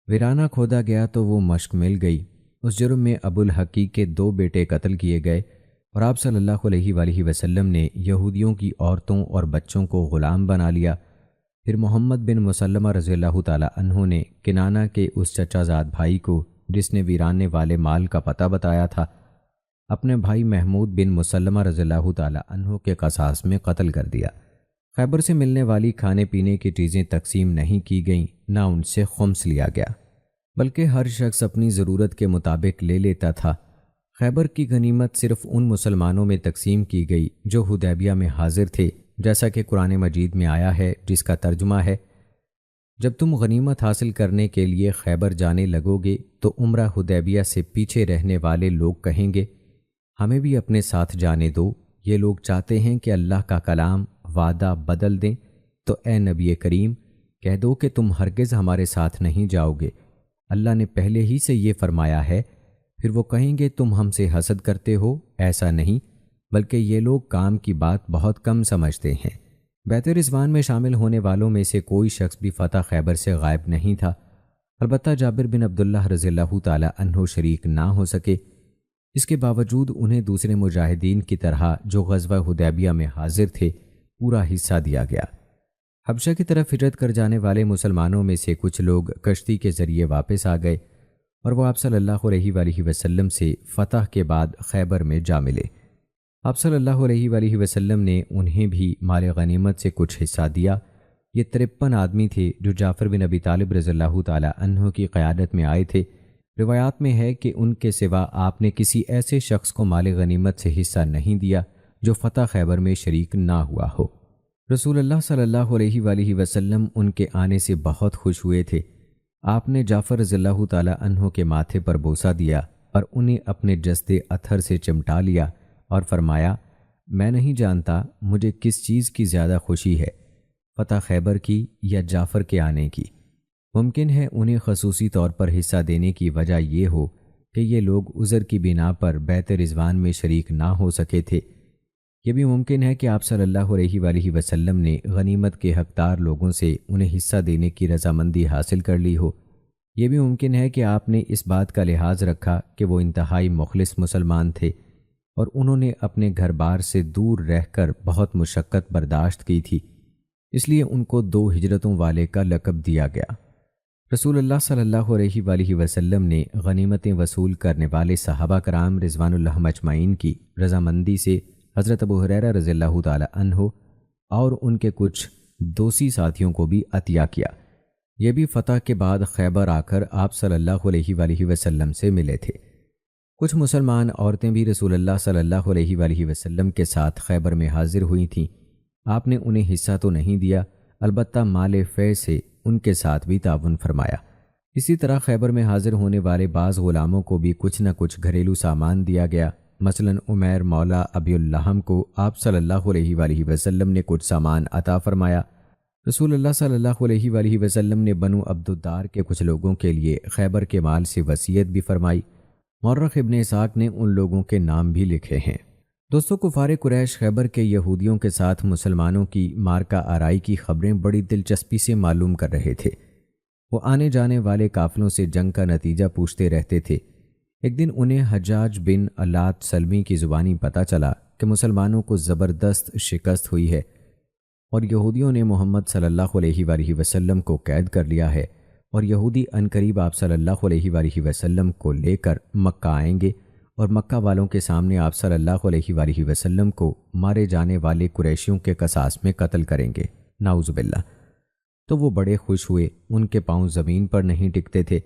ویرانہ کھودا گیا تو وہ مشک مل گئی۔ اس جرم میں ابو الحقیق کے 2 بیٹے قتل کیے گئے اور آپ صلی اللہ علیہ وآلہ وسلم نے یہودیوں کی عورتوں اور بچوں کو غلام بنا لیا۔ پھر محمد بن مسلمہ رضی اللہ تعالی عنہ نے کنانہ کے اس چچا زاد بھائی کو جس نے ویرانے والے مال کا پتہ بتایا تھا، اپنے بھائی محمود بن مسلمہ رضی اللہ تعالی عنہ کے قصاص میں قتل کر دیا۔ خیبر سے ملنے والی کھانے پینے کی چیزیں تقسیم نہیں کی گئیں، نہ ان سے خمس لیا گیا، بلکہ ہر شخص اپنی ضرورت کے مطابق لے لیتا تھا۔ خیبر کی غنیمت صرف ان مسلمانوں میں تقسیم کی گئی جو حدیبیہ میں حاضر تھے، جیسا کہ قرآن مجید میں آیا ہے، جس کا ترجمہ ہے، جب تم غنیمت حاصل کرنے کے لیے خیبر جانے لگو گے تو عمرہ حدیبیہ سے پیچھے رہنے والے لوگ کہیں گے، ہمیں بھی اپنے ساتھ جانے دو۔ یہ لوگ چاہتے ہیں کہ اللہ کا کلام وعدہ بدل دیں، تو اے نبی کریم کہہ دو کہ تم ہرگز ہمارے ساتھ نہیں جاؤ گے، اللہ نے پہلے ہی سے یہ فرمایا ہے۔ پھر وہ کہیں گے تم ہم سے حسد کرتے ہو، ایسا نہیں، بلکہ یہ لوگ کام کی بات بہت کم سمجھتے ہیں۔ بیت رضوان میں شامل ہونے والوں میں سے کوئی شخص بھی فتح خیبر سے غائب نہیں تھا، البتہ جابر بن عبداللہ رضی اللہ تعالی عنہ شریک نہ ہو سکے۔ اس کے باوجود انہیں دوسرے مجاہدین کی طرح جو غزوہ حدیبیہ میں حاضر تھے پورا حصہ دیا گیا۔ حبشہ کی طرف ہجرت کر جانے والے مسلمانوں میں سے کچھ لوگ کشتی کے ذریعے واپس آ گئے اور وہ آپ صلی اللہ علیہ وآلہ وسلم سے فتح کے بعد خیبر میں جا ملے۔ آپ صلی اللہ علیہ وآلہ وسلم نے انہیں بھی مال غنیمت سے کچھ حصہ دیا۔ یہ 53 آدمی تھے جو جعفر بن ابی طالب رضی اللہ تعالی عنہ کی قیادت میں آئے تھے۔ روایات میں ہے کہ ان کے سوا آپ نے کسی ایسے شخص کو مال غنیمت سے حصہ نہیں دیا جو فتح خیبر میں شریک نہ ہوا ہو۔ رسول اللہ صلی اللہ علیہ وآلہ وسلم ان کے آنے سے بہت خوش ہوئے تھے۔ آپ نے جعفر رضی اللہ تعالی عنہ کے ماتھے پر بوسہ دیا اور انہیں اپنے جسد اطہر سے چمٹا لیا اور فرمایا، میں نہیں جانتا مجھے کس چیز کی زیادہ خوشی ہے، فتح خیبر کی یا جعفر کے آنے کی؟ ممکن ہے انہیں خصوصی طور پر حصہ دینے کی وجہ یہ ہو کہ یہ لوگ عذر کی بنا پر بیعت رضوان میں شریک نہ ہو سکے تھے۔ یہ بھی ممکن ہے کہ آپ صلی اللہ علیہ وآلہ وسلم نے غنیمت کے حقدار لوگوں سے انہیں حصہ دینے کی رضامندی حاصل کر لی ہو۔ یہ بھی ممکن ہے کہ آپ نے اس بات کا لحاظ رکھا کہ وہ انتہائی مخلص مسلمان تھے اور انہوں نے اپنے گھر بار سے دور رہ کر بہت مشقت برداشت کی تھی، اس لیے ان کو 2 ہجرتوں والے کا لقب دیا گیا۔ رسول اللہ صلی اللہ علیہ وآلہ وسلم نے غنیمتیں وصول کرنے والے صحابہ کرام رضوان اللہ اجمعین کی رضامندی سے حضرت ابو ہریرہ رضی اللہ تعالی عنہ اور ان کے کچھ دوسی ساتھیوں کو بھی عطیہ کیا۔ یہ بھی فتح کے بعد خیبر آ کر آپ صلی اللہ علیہ وآلہ وسلم سے ملے تھے۔ کچھ مسلمان عورتیں بھی رسول اللہ صلی اللہ علیہ وآلہ وسلم کے ساتھ خیبر میں حاضر ہوئی تھیں۔ آپ نے انہیں حصہ تو نہیں دیا، البتہ مال فے سے ان کے ساتھ بھی تعاون فرمایا۔ اسی طرح خیبر میں حاضر ہونے والے بعض غلاموں کو بھی کچھ نہ کچھ گھریلو سامان دیا گیا۔ مثلا عمیر مولا ابی اللہم کو آپ صلی اللہ علیہ وآلہ وسلم نے کچھ سامان عطا فرمایا۔ رسول اللہ صلی اللہ علیہ وآلہ وسلم نے بنو عبد الدار کے کچھ لوگوں کے لیے خیبر کے مال سے وصیت بھی فرمائی۔ مورخ ابن اسحاق نے ان لوگوں کے نام بھی لکھے ہیں۔ دوستو، کفار قریش خیبر کے یہودیوں کے ساتھ مسلمانوں کی مارکہ آرائی کی خبریں بڑی دلچسپی سے معلوم کر رہے تھے۔ وہ آنے جانے والے قافلوں سے جنگ کا نتیجہ پوچھتے رہتے تھے۔ ایک دن انہیں حجاج بن اللات سلمی کی زبانی پتہ چلا کہ مسلمانوں کو زبردست شکست ہوئی ہے اور یہودیوں نے محمد صلی اللہ علیہ وآلہ وسلم کو قید کر لیا ہے، اور یہودی عنقریب آپ صلی اللہ علیہ وآلہ وسلم کو لے کر مکہ آئیں گے اور مکہ والوں کے سامنے آپ صلی اللہ علیہ وآلہ وسلم کو مارے جانے والے قریشیوں کے قصاص میں قتل کریں گے، نعوذ باللہ۔ تو وہ بڑے خوش ہوئے، ان کے پاؤں زمین پر نہیں ٹکتے تھے،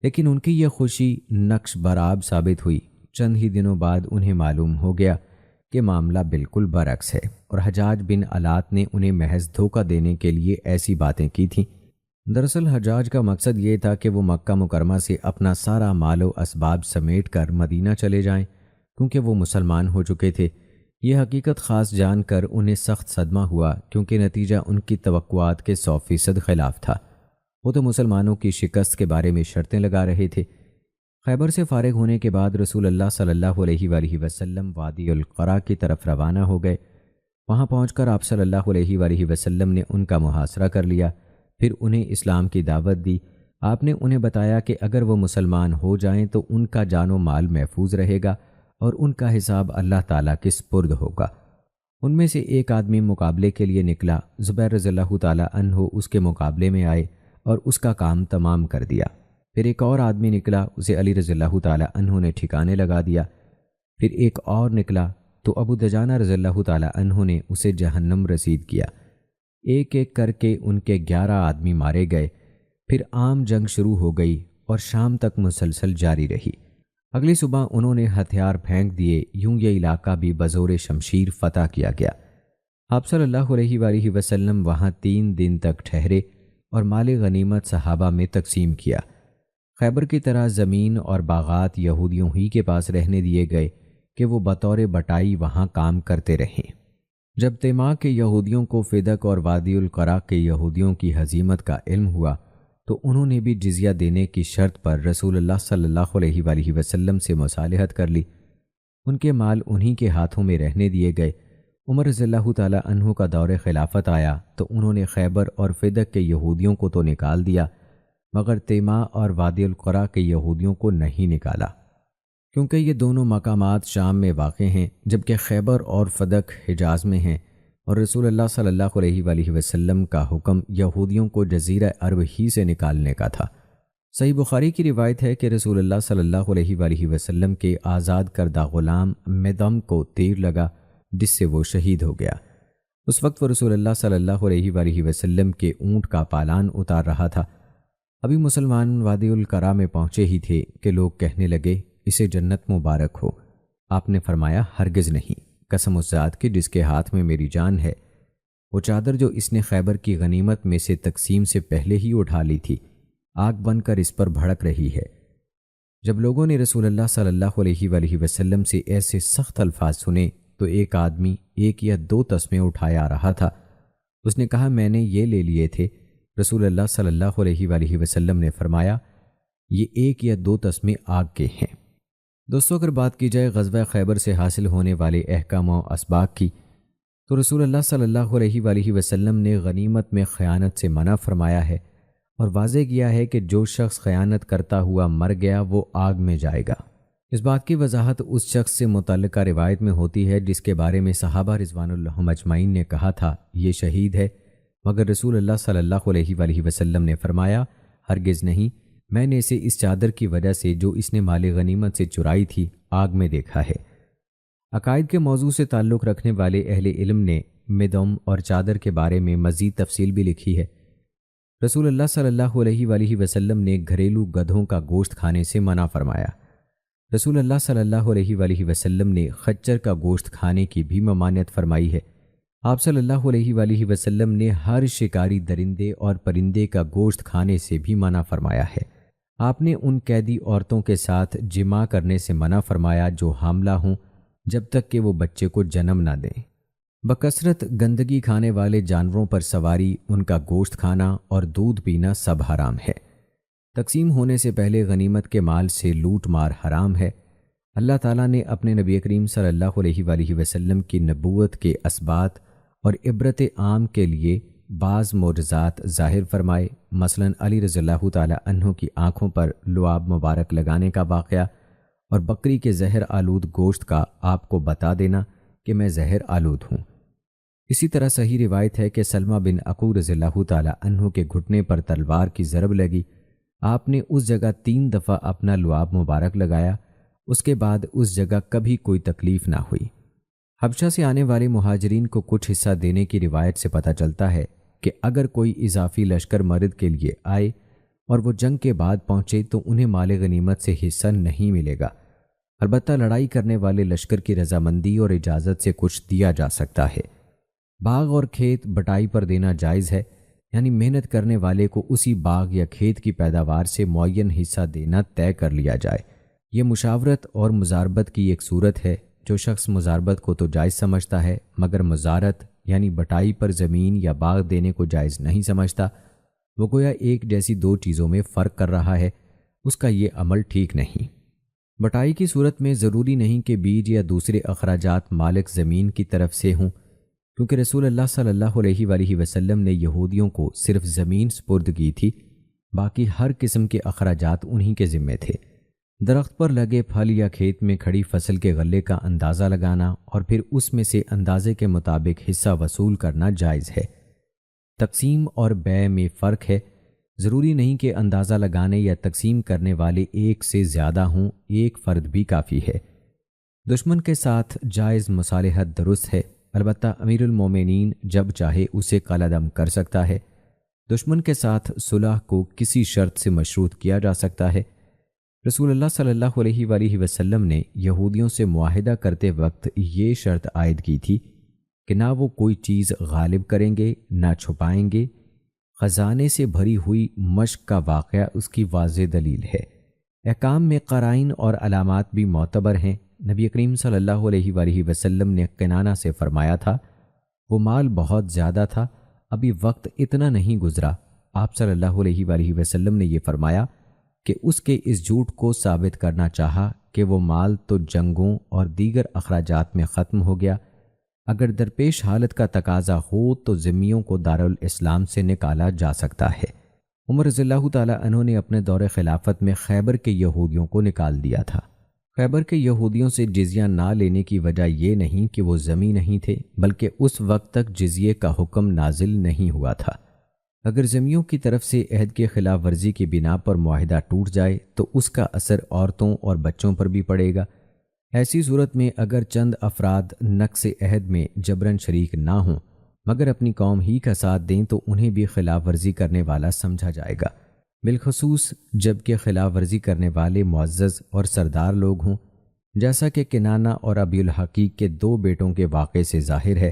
لیکن ان کی یہ خوشی نقش برآب ثابت ہوئی۔ چند ہی دنوں بعد انہیں معلوم ہو گیا کہ معاملہ بالکل برعکس ہے، اور حجاج بن اللات نے انہیں محض دھوکہ دینے کے لیے ایسی باتیں کی تھیں۔ دراصل حجاج کا مقصد یہ تھا کہ وہ مکہ مکرمہ سے اپنا سارا مال و اسباب سمیٹ کر مدینہ چلے جائیں، کیونکہ وہ مسلمان ہو چکے تھے۔ یہ حقیقت خاص جان کر انہیں سخت صدمہ ہوا، کیونکہ نتیجہ ان کی توقعات کے 100% خلاف تھا۔ وہ تو مسلمانوں کی شکست کے بارے میں شرطیں لگا رہے تھے۔ خیبر سے فارغ ہونے کے بعد رسول اللہ صلی اللہ علیہ وآلہ وسلم وادی القرا کی طرف روانہ ہو گئے۔ وہاں پہنچ کر آپ صلی اللہ علیہ وآلہ وسلم نے ان کا محاصرہ کر لیا، پھر انہیں اسلام کی دعوت دی۔ آپ نے انہیں بتایا کہ اگر وہ مسلمان ہو جائیں تو ان کا جان و مال محفوظ رہے گا اور ان کا حساب اللہ تعالیٰ کے سپرد ہوگا۔ ان میں سے ایک آدمی مقابلے کے لیے نکلا، زبیر رضی اللہ تعالیٰ عنہ اس کے مقابلے میں آئے اور اس کا کام تمام کر دیا۔ پھر ایک اور آدمی نکلا، اسے علی رضی اللہ تعالیٰ عنہ نے ٹھکانے لگا دیا۔ پھر ایک اور نکلا تو ابو دجانہ رضی اللہ تعالیٰ عنہ نے اسے جہنم رسید کیا۔ ایک ایک کر کے ان کے 11 آدمی مارے گئے۔ پھر عام جنگ شروع ہو گئی اور شام تک مسلسل جاری رہی۔ اگلی صبح انہوں نے ہتھیار پھینک دیے، یوں یہ علاقہ بھی بزور شمشیر فتح کیا گیا۔ آپ صلی اللہ علیہ وآلہ وسلم وہاں 3 دن تک ٹھہرے اور مال غنیمت صحابہ میں تقسیم کیا۔ خیبر کی طرح زمین اور باغات یہودیوں ہی کے پاس رہنے دیے گئے کہ وہ بطور بٹائی وہاں کام کرتے رہیں۔ جب تیما کے یہودیوں کو فدق اور وادی القرا کے یہودیوں کی ہزیمت کا علم ہوا تو انہوں نے بھی جزیہ دینے کی شرط پر رسول اللہ صلی اللہ علیہ وآلہ وسلم سے مصالحت کر لی۔ ان کے مال انہی کے ہاتھوں میں رہنے دیے گئے۔ عمر رضی اللہ تعالیٰ عنہ کا دور خلافت آیا تو انہوں نے خیبر اور فدق کے یہودیوں کو تو نکال دیا، مگر تیما اور وادی القرا کے یہودیوں کو نہیں نکالا، کیونکہ یہ دونوں مقامات شام میں واقع ہیں، جبکہ خیبر اور فدق حجاز میں ہیں، اور رسول اللہ صلی اللہ علیہ وآلہ وسلم کا حکم یہودیوں کو جزیرہ عرب ہی سے نکالنے کا تھا۔ صحیح بخاری کی روایت ہے کہ رسول اللہ صلی اللہ علیہ وآلہ وسلم کے آزاد کردہ غلام مدم کو تیر لگا، جس سے وہ شہید ہو گیا۔ اس وقت وہ رسول اللہ صلی اللہ علیہ وآلہ وسلم کے اونٹ کا پالان اتار رہا تھا۔ ابھی مسلمان وادی القرا میں پہنچے ہی تھے کہ لوگ کہنے لگے، اسے جنت مبارک ہو۔ آپ نے فرمایا، ہرگز نہیں، قسم اس ذات کی جس کے ہاتھ میں میری جان ہے، وہ چادر جو اس نے خیبر کی غنیمت میں سے تقسیم سے پہلے ہی اٹھا لی تھی، آگ بن کر اس پر بھڑک رہی ہے۔ جب لوگوں نے رسول اللہ صلی اللہ علیہ وآلہ وسلم سے ایسے سخت الفاظ سنے تو ایک آدمی 1 یا 2 تسمے اٹھایا آ رہا تھا۔ اس نے کہا میں نے یہ لے لیے تھے۔ رسول اللہ صلی اللہ علیہ وآلہ وسلم نے فرمایا یہ 1 یا 2 تسمے آگ کے ہیں۔ دوستو، اگر بات کی جائے غزوہ خیبر سے حاصل ہونے والے احکام و اسباق کی، تو رسول اللہ صلی اللہ علیہ وآلہ وسلم نے غنیمت میں خیانت سے منع فرمایا ہے اور واضح کیا ہے کہ جو شخص خیانت کرتا ہوا مر گیا وہ آگ میں جائے گا۔ اس بات کی وضاحت اس شخص سے متعلقہ روایت میں ہوتی ہے جس کے بارے میں صحابہ رضوان اللہ اجمعین نے کہا تھا یہ شہید ہے، مگر رسول اللہ صلی اللہ علیہ وآلہ وسلم نے فرمایا ہرگز نہیں، میں نے اسے اس چادر کی وجہ سے جو اس نے مال غنیمت سے چرائی تھی آگ میں دیکھا ہے۔ عقائد کے موضوع سے تعلق رکھنے والے اہل علم نے مدم اور چادر کے بارے میں مزید تفصیل بھی لکھی ہے۔ رسول اللہ صلی اللہ علیہ وآلہ وسلم نے گھریلو گدھوں کا گوشت کھانے سے منع فرمایا۔ رسول اللہ صلی اللہ علیہ وآلہ وسلم نے خچر کا گوشت کھانے کی بھی ممانعت فرمائی ہے۔ آپ صلی اللہ علیہ وآلہ وسلم نے ہر شکاری درندے اور پرندے کا گوشت کھانے سے بھی منع فرمایا ہے۔ آپ نے ان قیدی عورتوں کے ساتھ جماع کرنے سے منع فرمایا جو حاملہ ہوں جب تک کہ وہ بچے کو جنم نہ دیں۔ بکثرت گندگی کھانے والے جانوروں پر سواری، ان کا گوشت کھانا اور دودھ پینا سب حرام ہے۔ تقسیم ہونے سے پہلے غنیمت کے مال سے لوٹ مار حرام ہے۔ اللہ تعالیٰ نے اپنے نبی کریم صلی اللہ علیہ وآلہ وسلم کی نبوت کے اثبات اور عبرت عام کے لیے بعض معجزات ظاہر فرمائے، مثلا علی رضی اللہ تعالیٰ عنہ کی آنکھوں پر لعاب مبارک لگانے کا واقعہ اور بکری کے زہر آلود گوشت کا آپ کو بتا دینا کہ میں زہر آلود ہوں۔ اسی طرح صحیح روایت ہے کہ سلمہ بن عقو رضی اللہ تعالیٰ عنہ کے گھٹنے پر تلوار کی ضرب لگی، آپ نے اس جگہ 3 دفعہ اپنا لعاب مبارک لگایا، اس کے بعد اس جگہ کبھی کوئی تکلیف نہ ہوئی۔ حبشہ سے آنے والے مہاجرین کو کچھ حصہ دینے کی روایت سے پتہ چلتا ہے کہ اگر کوئی اضافی لشکر مرد کے لیے آئے اور وہ جنگ کے بعد پہنچے تو انہیں مال غنیمت سے حصہ نہیں ملے گا، البتہ لڑائی کرنے والے لشکر کی رضامندی اور اجازت سے کچھ دیا جا سکتا ہے۔ باغ اور کھیت بٹائی پر دینا جائز ہے، یعنی محنت کرنے والے کو اسی باغ یا کھیت کی پیداوار سے معین حصہ دینا طے کر لیا جائے۔ یہ مشاورت اور مزاربت کی ایک صورت ہے۔ جو شخص مزاربت کو تو جائز سمجھتا ہے مگر مزارت یعنی بٹائی پر زمین یا باغ دینے کو جائز نہیں سمجھتا، وہ گویا ایک جیسی 2 چیزوں میں فرق کر رہا ہے، اس کا یہ عمل ٹھیک نہیں۔ بٹائی کی صورت میں ضروری نہیں کہ بیج یا دوسرے اخراجات مالک زمین کی طرف سے ہوں، کیونکہ رسول اللہ صلی اللہ علیہ وآلہ وسلم نے یہودیوں کو صرف زمین سپرد کی تھی، باقی ہر قسم کے اخراجات انہی کے ذمے تھے۔ درخت پر لگے پھل یا کھیت میں کھڑی فصل کے غلے کا اندازہ لگانا اور پھر اس میں سے اندازے کے مطابق حصہ وصول کرنا جائز ہے۔ تقسیم اور بیع میں فرق ہے، ضروری نہیں کہ اندازہ لگانے یا تقسیم کرنے والے ایک سے زیادہ ہوں، ایک فرد بھی کافی ہے۔ دشمن کے ساتھ جائز مصالحت درست ہے، البتہ امیر المومنین جب چاہے اسے قلعدم کر سکتا ہے۔ دشمن کے ساتھ صلح کو کسی شرط سے مشروط کیا جا سکتا ہے۔ رسول اللہ صلی اللہ علیہ وآلہ وسلم نے یہودیوں سے معاہدہ کرتے وقت یہ شرط عائد کی تھی کہ نہ وہ کوئی چیز غالب کریں گے نہ چھپائیں گے۔ خزانے سے بھری ہوئی مشق کا واقعہ اس کی واضح دلیل ہے۔ احکام میں قرائن اور علامات بھی معتبر ہیں۔ نبی کریم صلی اللہ علیہ وآلہ وسلم نے کنانہ سے فرمایا تھا وہ مال بہت زیادہ تھا، ابھی وقت اتنا نہیں گزرا۔ آپ صلی اللہ علیہ وآلہ وسلم نے یہ فرمایا کہ اس کے اس جھوٹ کو ثابت کرنا چاہا کہ وہ مال تو جنگوں اور دیگر اخراجات میں ختم ہو گیا، اگر درپیش حالت کا تقاضا ہو تو ذمیوں کو دارالاسلام سے نکالا جا سکتا ہے۔ عمر رضی اللہ تعالیٰ عنہ نے اپنے دور خلافت میں خیبر کے یہودیوں کو نکال دیا تھا۔ خیبر کے یہودیوں سے جزیہ نہ لینے کی وجہ یہ نہیں کہ وہ ذمی نہیں تھے، بلکہ اس وقت تک جزیے کا حکم نازل نہیں ہوا تھا۔ اگر ذمیوں کی طرف سے عہد کے خلاف ورزی کی بنا پر معاہدہ ٹوٹ جائے تو اس کا اثر عورتوں اور بچوں پر بھی پڑے گا۔ ایسی صورت میں اگر چند افراد نقض عہد میں جبراً شریک نہ ہوں مگر اپنی قوم ہی کا ساتھ دیں تو انہیں بھی خلاف ورزی کرنے والا سمجھا جائے گا، بالخصوص جب کہ خلاف ورزی کرنے والے معزز اور سردار لوگ ہوں، جیسا کہ کنانہ اور ابی الحقیق کے 2 بیٹوں کے واقعے سے ظاہر ہے۔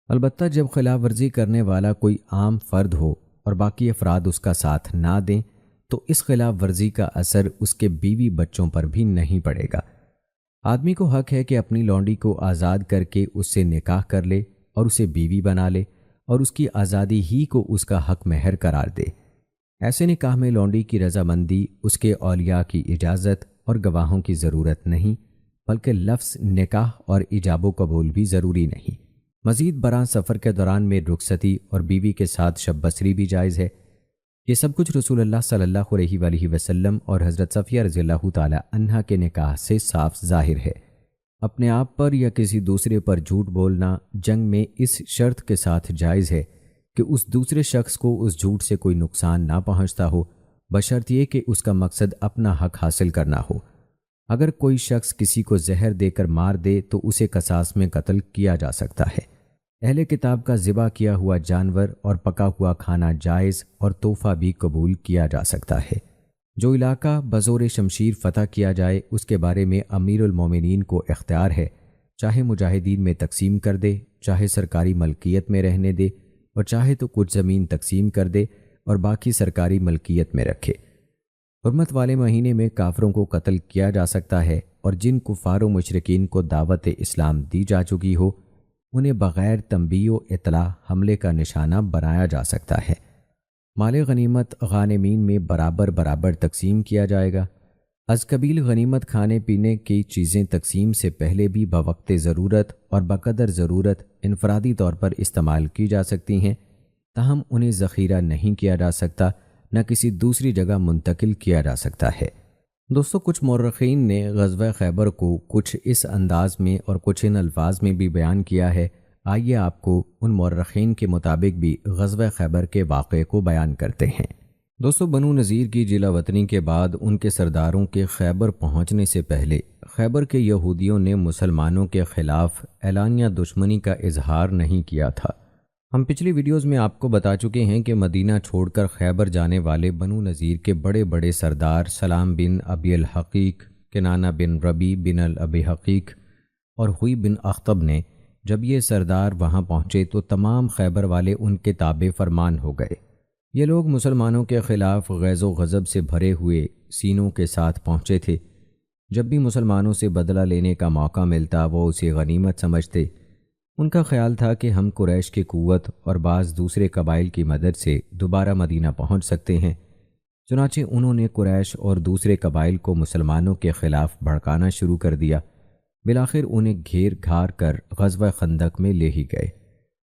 البتہ جب خلاف ورزی کرنے والا کوئی عام فرد ہو اور باقی افراد اس کا ساتھ نہ دیں تو اس خلاف ورزی کا اثر اس کے بیوی بچوں پر بھی نہیں پڑے گا۔ آدمی کو حق ہے کہ اپنی لونڈی کو آزاد کر کے اس سے نکاح کر لے اور اسے بیوی بنا لے اور اس کی آزادی ہی کو اس کا حق مہر قرار دے۔ ایسے نکاح میں لونڈی کی رضامندی، اس کے اولیاء کی اجازت اور گواہوں کی ضرورت نہیں، بلکہ لفظ نکاح اور ایجاب و قبول بھی ضروری نہیں۔ مزید برآں سفر کے دوران میں رخصتی اور بیوی کے ساتھ شب بسری بھی جائز ہے۔ یہ سب کچھ رسول اللہ صلی اللہ علیہ وآلہ وسلم اور حضرت صفیہ رضی اللہ تعالی عنہا کے نکاح سے صاف ظاہر ہے۔ اپنے آپ پر یا کسی دوسرے پر جھوٹ بولنا جنگ میں اس شرط کے ساتھ جائز ہے کہ اس دوسرے شخص کو اس جھوٹ سے کوئی نقصان نہ پہنچتا ہو، بشرط یہ کہ اس کا مقصد اپنا حق حاصل کرنا ہو۔ اگر کوئی شخص کسی کو زہر دے کر مار دے تو اسے قصاص میں قتل کیا جا سکتا ہے۔ اہل کتاب کا ذبح کیا ہوا جانور اور پکا ہوا کھانا جائز اور تحفہ بھی قبول کیا جا سکتا ہے۔ جو علاقہ بزور شمشیر فتح کیا جائے اس کے بارے میں امیر المومنین کو اختیار ہے، چاہے مجاہدین میں تقسیم کر دے، چاہے سرکاری ملکیت میں رہنے دے، اور چاہے تو کچھ زمین تقسیم کر دے اور باقی سرکاری ملکیت میں رکھے۔ حرمت والے مہینے میں کافروں کو قتل کیا جا سکتا ہے، اور جن کفار و مشرکین کو دعوت اسلام دی جا چکی ہو انہیں بغیر تنبیہ و اطلاع حملے کا نشانہ بنایا جا سکتا ہے۔ مال غنیمت غانمین میں برابر برابر تقسیم کیا جائے گا۔ از قبیل غنیمت کھانے پینے کی چیزیں تقسیم سے پہلے بھی بوقت ضرورت اور بقدر ضرورت انفرادی طور پر استعمال کی جا سکتی ہیں، تاہم انہیں ذخیرہ نہیں کیا جا سکتا، نہ کسی دوسری جگہ منتقل کیا جا سکتا ہے۔ دوستو، کچھ مورخین نے غزوہ خیبر کو کچھ اس انداز میں اور کچھ ان الفاظ میں بھی بیان کیا ہے۔ آئیے آپ کو ان مورخین کے مطابق بھی غزوہ خیبر کے واقعے کو بیان کرتے ہیں۔ دوستو، بنو نذیر کی جلا وطنی کے بعد ان کے سرداروں کے خیبر پہنچنے سے پہلے خیبر کے یہودیوں نے مسلمانوں کے خلاف اعلانیہ دشمنی کا اظہار نہیں کیا تھا۔ ہم پچھلی ویڈیوز میں آپ کو بتا چکے ہیں کہ مدینہ چھوڑ کر خیبر جانے والے بنو نذیر کے بڑے بڑے سردار سلام بن ابی الحقیق، کنانہ بن ربی بن الابی حقیق اور ہوئی بن اخطب نے جب یہ سردار وہاں پہنچے تو تمام خیبر والے ان کے تابع فرمان ہو گئے۔ یہ لوگ مسلمانوں کے خلاف غیظ و غضب سے بھرے ہوئے سینوں کے ساتھ پہنچے تھے۔ جب بھی مسلمانوں سے بدلہ لینے کا موقع ملتا وہ اسے غنیمت سمجھتے۔ ان کا خیال تھا کہ ہم قریش کی قوت اور بعض دوسرے قبائل کی مدد سے دوبارہ مدینہ پہنچ سکتے ہیں۔ چنانچہ انہوں نے قریش اور دوسرے قبائل کو مسلمانوں کے خلاف بھڑکانا شروع کر دیا۔ بالآخر انہیں گھیر گھار کر غزوہ خندق میں لے ہی گئے۔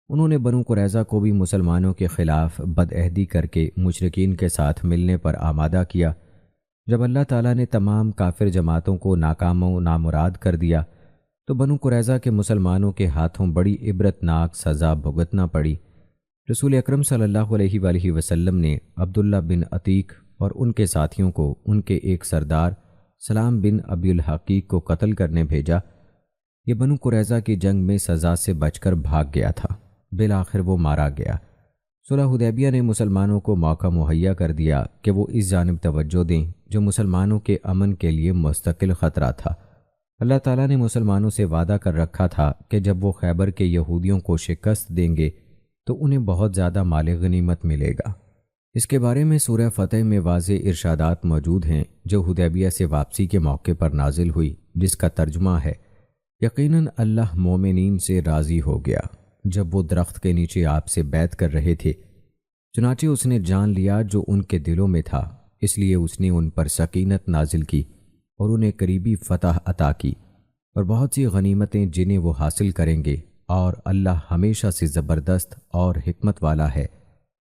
انہوں نے بنو قریظہ کو بھی مسلمانوں کے خلاف بدعہدی کر کے مشرکین کے ساتھ ملنے پر آمادہ کیا۔ جب اللہ تعالیٰ نے تمام کافر جماعتوں کو ناکام و نامراد کر دیا تو بنو قریظہ کے مسلمانوں کے ہاتھوں بڑی عبرتناک سزا بھگتنا پڑی۔ رسول اکرم صلی اللہ علیہ وآلہ وسلم نے عبداللہ بن عتیق اور ان کے ساتھیوں کو ان کے ایک سردار سلام بن ابی الحقیق کو قتل کرنے بھیجا۔ یہ بنو قریظہ کی جنگ میں سزا سے بچ کر بھاگ گیا تھا۔ بالآخر وہ مارا گیا۔ صلح حدیبیہ نے مسلمانوں کو موقع مہیا کر دیا کہ وہ اس جانب توجہ دیں جو مسلمانوں کے امن کے لیے مستقل خطرہ تھا۔ اللہ تعالیٰ نے مسلمانوں سے وعدہ کر رکھا تھا کہ جب وہ خیبر کے یہودیوں کو شکست دیں گے تو انہیں بہت زیادہ مال غنیمت ملے گا۔ اس کے بارے میں سورہ فتح میں واضح ارشادات موجود ہیں جو حدیبیہ سے واپسی کے موقع پر نازل ہوئی، جس کا ترجمہ ہے، یقیناً اللہ مومنین سے راضی ہو گیا جب وہ درخت کے نیچے آپ سے بیعت کر رہے تھے، چنانچہ اس نے جان لیا جو ان کے دلوں میں تھا، اس لیے اس نے ان پر سکینت نازل کی اور انہیں قریبی فتح عطا کی اور بہت سی غنیمتیں جنہیں وہ حاصل کریں گے، اور اللہ ہمیشہ سے زبردست اور حکمت والا ہے۔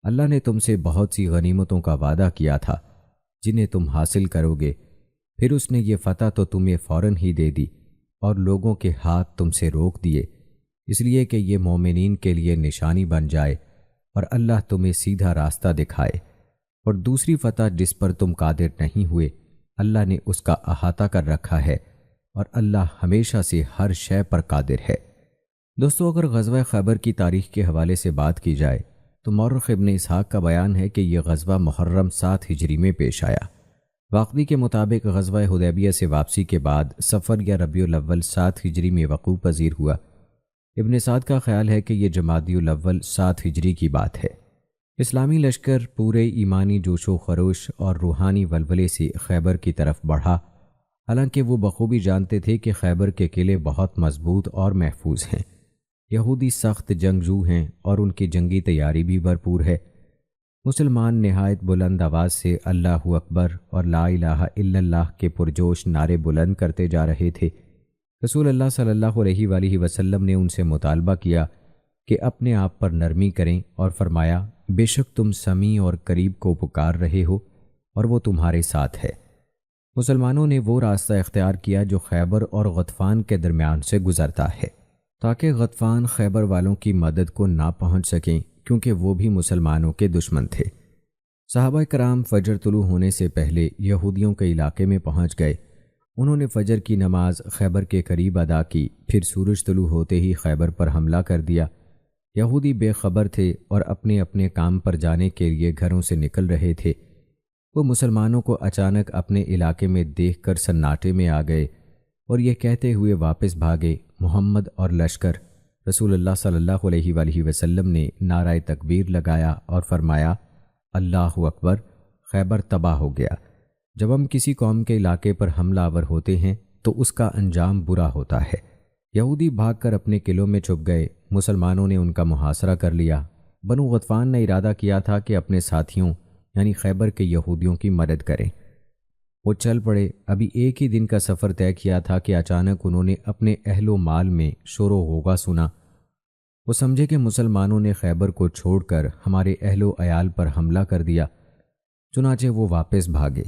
اللہ نے تم سے بہت سی غنیمتوں کا وعدہ کیا تھا جنہیں تم حاصل کرو گے، پھر اس نے یہ فتح تو تمہیں فوراً ہی دے دی اور لوگوں کے ہاتھ تم سے روک دیے، اس لیے کہ یہ مومنین کے لیے نشانی بن جائے اور اللہ تمہیں سیدھا راستہ دکھائے۔ اور دوسری فتح جس پر تم قادر نہیں ہوئے، اللہ نے اس کا احاطہ کر رکھا ہے، اور اللہ ہمیشہ سے ہر شے پر قادر ہے۔ دوستو، اگر غزوہ خیبر کی تاریخ کے حوالے سے بات کی جائے تو مورخ ابن اسحاق کا بیان ہے کہ یہ غزوہ محرم 7 ہجری میں پیش آیا۔ واقعی کے مطابق غزوہ حدیبیہ سے واپسی کے بعد صفر یا ربیع الاول 7 ہجری میں وقوع پذیر ہوا۔ ابن سعد کا خیال ہے کہ یہ جمادی الاول 7 ہجری کی بات ہے۔ اسلامی لشکر پورے ایمانی جوش و خروش اور روحانی ولولے سے خیبر کی طرف بڑھا، حالانکہ وہ بخوبی جانتے تھے کہ خیبر کے قلعے بہت مضبوط اور محفوظ ہیں۔ یہودی سخت جنگجو ہیں اور ان کی جنگی تیاری بھی بھرپور ہے۔ مسلمان نہایت بلند آواز سے اللہ اکبر اور لا الہ الا اللہ کے پرجوش نعرے بلند کرتے جا رہے تھے۔ رسول اللہ صلی اللہ علیہ وآلہ وسلم نے ان سے مطالبہ کیا کہ اپنے آپ پر نرمی کریں اور فرمایا، بے شک تم سمیع اور قریب کو پکار رہے ہو اور وہ تمہارے ساتھ ہے۔ مسلمانوں نے وہ راستہ اختیار کیا جو خیبر اور غطفان کے درمیان سے گزرتا ہے، تاکہ غطفان خیبر والوں کی مدد کو نہ پہنچ سکیں، کیونکہ وہ بھی مسلمانوں کے دشمن تھے۔ صحابہ کرام فجر طلوع ہونے سے پہلے یہودیوں کے علاقے میں پہنچ گئے۔ انہوں نے فجر کی نماز خیبر کے قریب ادا کی، پھر سورج طلوع ہوتے ہی خیبر پر حملہ کر دیا۔ یہودی بے خبر تھے اور اپنے اپنے کام پر جانے کے لیے گھروں سے نکل رہے تھے۔ وہ مسلمانوں کو اچانک اپنے علاقے میں دیکھ کر سناٹے میں آ گئے اور یہ کہتے ہوئے واپس بھاگے، محمد اور لشکر۔ رسول اللہ صلی اللہ علیہ وآلہ وسلم نے نعرہ تکبیر لگایا اور فرمایا، اللہ اکبر، خیبر تباہ ہو گیا۔ جب ہم کسی قوم کے علاقے پر حملہ آور ہوتے ہیں تو اس کا انجام برا ہوتا ہے۔ یہودی بھاگ کر اپنے قلعوں میں چھپ گئے۔ مسلمانوں نے ان کا محاصرہ کر لیا۔ بنو غطفان نے ارادہ کیا تھا کہ اپنے ساتھیوں یعنی خیبر کے یہودیوں کی مدد کریں۔ وہ چل پڑے۔ ابھی ایک ہی دن کا سفر طے کیا تھا کہ اچانک انہوں نے اپنے اہل و مال میں شور و غوغا سنا۔ وہ سمجھے کہ مسلمانوں نے خیبر کو چھوڑ کر ہمارے اہل و عیال پر حملہ کر دیا، چنانچہ وہ واپس بھاگے۔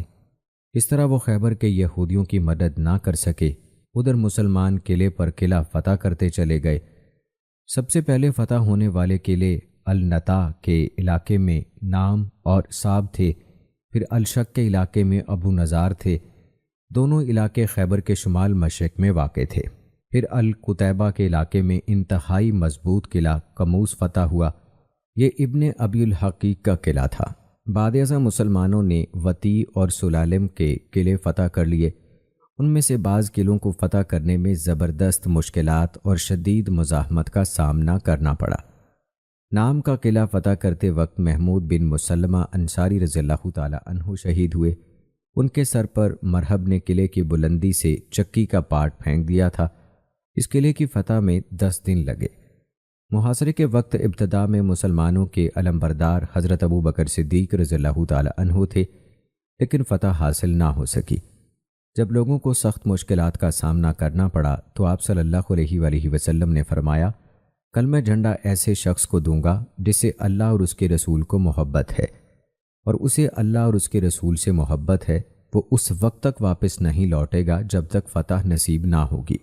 اس طرح وہ خیبر کے یہودیوں کی مدد نہ کر سکے۔ ادھر مسلمان قلعے پر قلعہ فتح کرتے چلے گئے۔ سب سے پہلے فتح ہونے والے قلعے النتا کے علاقے میں نام اور صاب تھے، پھر الشق کے علاقے میں ابو نظار تھے۔ دونوں علاقے خیبر کے شمال مشرق میں واقع تھے۔ پھر القتیبہ کے علاقے میں انتہائی مضبوط قلعہ قموس فتح ہوا۔ یہ ابن ابی الحقیق کا قلعہ تھا۔ بعد ازاں مسلمانوں نے وطی اور سلالم کے قلعے فتح کر لیے۔ ان میں سے بعض قلعوں کو فتح کرنے میں زبردست مشکلات اور شدید مزاحمت کا سامنا کرنا پڑا۔ نام کا قلعہ فتح کرتے وقت محمود بن مسلمہ انصاری رضی اللہ تعالی عنہ شہید ہوئے۔ ان کے سر پر مرہب نے قلعے کی بلندی سے چکی کا پاٹ پھینک دیا تھا۔ اس قلعے کی فتح میں 10 دن لگے۔ محاصرے کے وقت ابتدا میں مسلمانوں کے علمبردار حضرت ابو بکر صدیق رضی اللہ تعالی عنہ تھے، لیکن فتح حاصل نہ ہو سکی۔ جب لوگوں کو سخت مشکلات کا سامنا کرنا پڑا تو آپ صلی اللہ علیہ وآلہ وسلم نے فرمایا، کل میں جھنڈا ایسے شخص کو دوں گا جسے اللہ اور اس کے رسول کو محبت ہے، اور اسے اللہ اور اس کے رسول سے محبت ہے، وہ اس وقت تک واپس نہیں لوٹے گا جب تک فتح نصیب نہ ہوگی۔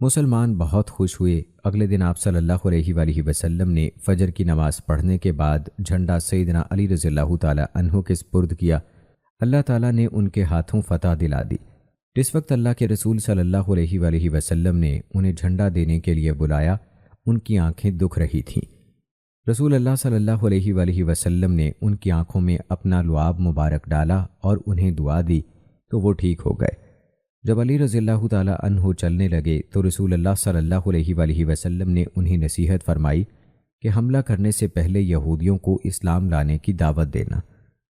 مسلمان بہت خوش ہوئے۔ اگلے دن آپ صلی اللہ علیہ وآلہ وسلم نے فجر کی نماز پڑھنے کے بعد جھنڈا سیدنا علی رضی اللہ تعالی عنہ کے سپرد کیا۔ اللہ تعالیٰ نے ان کے ہاتھوں فتح دلا دی۔ جس وقت اللہ کے رسول صلی اللہ علیہ وآلہ وسلم نے انہیں جھنڈا دینے کے لیے بلایا، ان کی آنکھیں دکھ رہی تھیں۔ رسول اللہ صلی اللہ علیہ وآلہ وسلم نے ان کی آنکھوں میں اپنا لعاب مبارک ڈالا اور انہیں دعا دی تو وہ ٹھیک ہو گئے۔ جب علی رضی اللہ تعالی عنہ چلنے لگے تو رسول اللہ صلی اللہ علیہ وآلہ وسلم نے انہیں نصیحت فرمائی کہ حملہ کرنے سے پہلے یہودیوں کو اسلام لانے کی دعوت دینا۔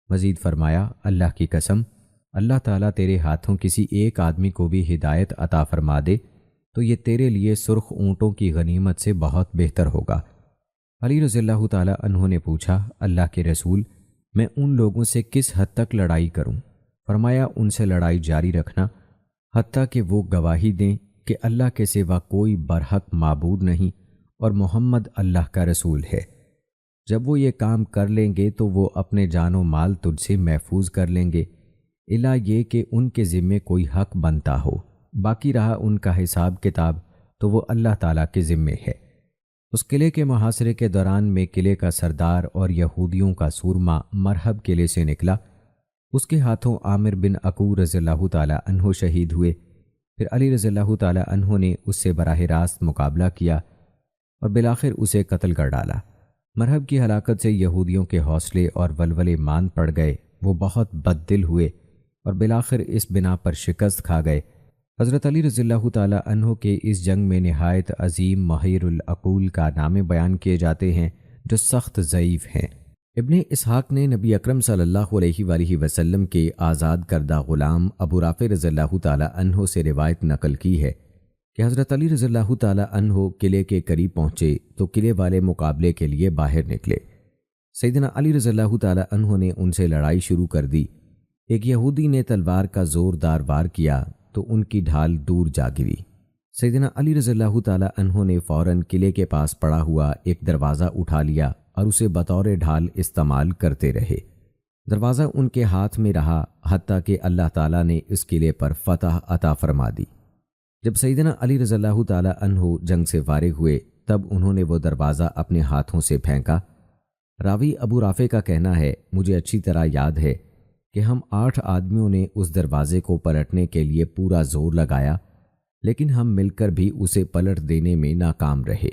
مزید فرمایا، اللہ کی قسم، اللہ تعالیٰ تیرے ہاتھوں کسی ایک آدمی کو بھی ہدایت عطا فرما دے تو یہ تیرے لیے سرخ اونٹوں کی غنیمت سے بہت بہتر ہوگا۔ علی رضی اللہ تعالی عنہ نے پوچھا، اللہ کے رسول، میں ان لوگوں سے کس حد تک لڑائی کروں؟ فرمایا، ان سے لڑائی جاری رکھنا حتیٰ کہ وہ گواہی دیں کہ اللہ کے سوا کوئی برحق معبود نہیں اور محمد اللہ کا رسول ہے۔ جب وہ یہ کام کر لیں گے تو وہ اپنے جان و مال تجھ سے محفوظ کر لیں گے، الا یہ کہ ان کے ذمے کوئی حق بنتا ہو۔ باقی رہا ان کا حساب کتاب تو وہ اللہ تعالیٰ کے ذمے ہے۔ اس قلعے کے محاصرے کے دوران میں قلعے کا سردار اور یہودیوں کا سورما مرہب قلعے سے نکلا۔ اس کے ہاتھوں عامر بن عقور رضی اللہ تعالی عنہ شہید ہوئے۔ پھر علی رضی اللہ تعالی عنہ نے اس سے براہ راست مقابلہ کیا اور بالآخر اسے قتل کر ڈالا۔ مرہب کی ہلاکت سے یہودیوں کے حوصلے اور ولولے ماند پڑ گئے۔ وہ بہت بد دل ہوئے اور بالآخر اس بنا پر شکست کھا گئے۔ حضرت علی رضی اللہ تعالی عنہ کے اس جنگ میں نہایت عظیم مہیر العقول کارنامے بیان کیے جاتے ہیں جو سخت ضعیف ہیں۔ ابن اسحاق نے نبی اکرم صلی اللہ علیہ وآلہ وسلم کے آزاد کردہ غلام ابو رافع رضی اللہ تعالی عنہ سے روایت نقل کی ہے کہ حضرت علی رضی اللہ تعالیٰ عنہ قلعے کے قریب پہنچے تو قلعے والے مقابلے کے لیے باہر نکلے۔ سیدنا علی رضی اللہ تعالیٰ عنہ نے ان سے لڑائی شروع کر دی۔ ایک یہودی نے تلوار کا زوردار وار کیا تو ان کی ڈھال دور جا گری۔ سیدنا علی رضی اللہ تعالیٰ عنہ نے فوراً قلعے کے پاس پڑا ہوا ایک دروازہ اٹھا لیا اور اسے بطور ڈھال استعمال کرتے رہے۔ دروازہ ان کے ہاتھ میں رہا حتیٰ کہ اللہ تعالیٰ نے اس قلعے پر فتح عطا فرما دی۔ جب سیدنا علی رضی اللہ تعالیٰ عنہ جنگ سے فارغ ہوئے تب انہوں نے وہ دروازہ اپنے ہاتھوں سے پھینکا۔ راوی ابو رافع کا کہنا ہے، مجھے اچھی طرح یاد ہے کہ ہم 8 آدمیوں نے اس دروازے کو پلٹنے کے لیے پورا زور لگایا، لیکن ہم مل کر بھی اسے پلٹ دینے میں ناکام رہے۔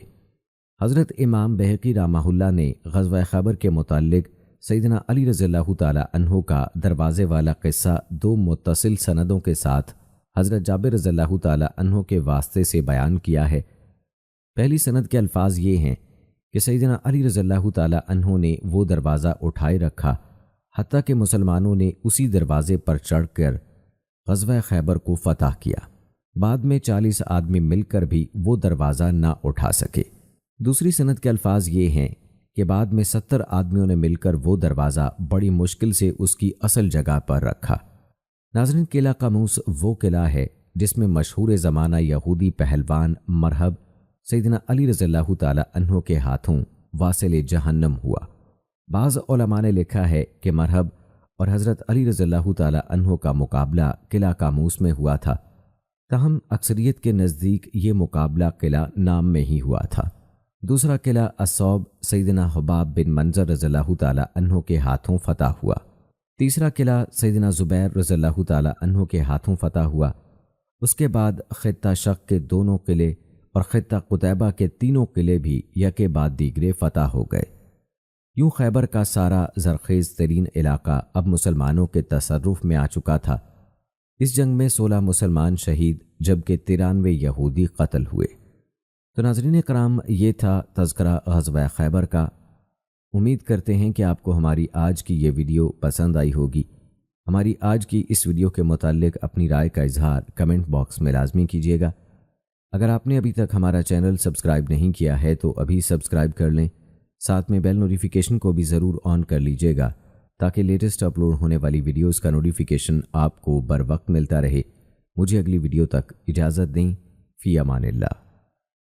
حضرت امام بہقی رحمہ اللہ نے غزوہ خیبر کے متعلق سیدنا علی رضی اللہ تعالیٰ عنہ کا دروازے والا قصہ 2 متصل سندوں کے ساتھ حضرت جابر رضی اللہ تعالیٰ عنہ کے واسطے سے بیان کیا ہے۔ پہلی سند کے الفاظ یہ ہیں کہ سیدنا علی رضی اللہ تعالیٰ عنہ نے وہ دروازہ اٹھائے رکھا حتیٰ کہ مسلمانوں نے اسی دروازے پر چڑھ کر غزوہ خیبر کو فتح کیا۔ بعد میں 40 آدمی مل کر بھی وہ دروازہ نہ اٹھا سکے۔ دوسری سند کے الفاظ یہ ہیں کہ بعد میں 70 آدمیوں نے مل کر وہ دروازہ بڑی مشکل سے اس کی اصل جگہ پر رکھا۔ ناظرین، قلعہ قاموس وہ قلعہ ہے جس میں مشہور زمانہ یہودی پہلوان مرہب سیدنا علی رضی اللہ تعالیٰ عنہ کے ہاتھوں واصل جہنم ہوا۔ بعض علماء نے لکھا ہے کہ مرہب اور حضرت علی رضی اللہ تعالیٰ عنہ کا مقابلہ قلعہ قاموس میں ہوا تھا، تاہم اکثریت کے نزدیک یہ مقابلہ قلعہ نام میں ہی ہوا تھا۔ دوسرا قلعہ الصوب سیدنا حباب بن منظر رضی اللہ تعالیٰ عنہ کے ہاتھوں فتح ہوا۔ تیسرا قلعہ سیدنا زبیر رضی اللہ تعالیٰ عنہ کے ہاتھوں فتح ہوا۔ اس کے بعد خطہ شق کے 2 قلعے اور خطہ قتیبہ کے 3 قلعے بھی یکے بعد دیگرے فتح ہو گئے۔ یوں خیبر کا سارا زرخیز ترین علاقہ اب مسلمانوں کے تصرف میں آ چکا تھا۔ اس جنگ میں 16 مسلمان شہید جبکہ 93 یہودی قتل ہوئے۔ تو ناظرین کرام، یہ تھا تذکرہ غزوہ خیبر کا۔ امید کرتے ہیں کہ آپ کو ہماری آج کی یہ ویڈیو پسند آئی ہوگی۔ ہماری آج کی اس ویڈیو کے متعلق اپنی رائے کا اظہار کمنٹ باکس میں لازمی کیجیے گا۔ اگر آپ نے ابھی تک ہمارا چینل سبسکرائب نہیں کیا ہے تو ابھی سبسکرائب کر لیں، ساتھ میں بیل نوٹیفیکیشن کو بھی ضرور آن کر لیجیے گا تاکہ لیٹسٹ اپلوڈ ہونے والی ویڈیوز کا نوٹیفیکیشن آپ کو بر وقت ملتا رہے۔ مجھے اگلی ویڈیو تک اجازت دیں۔ فی امان اللہ۔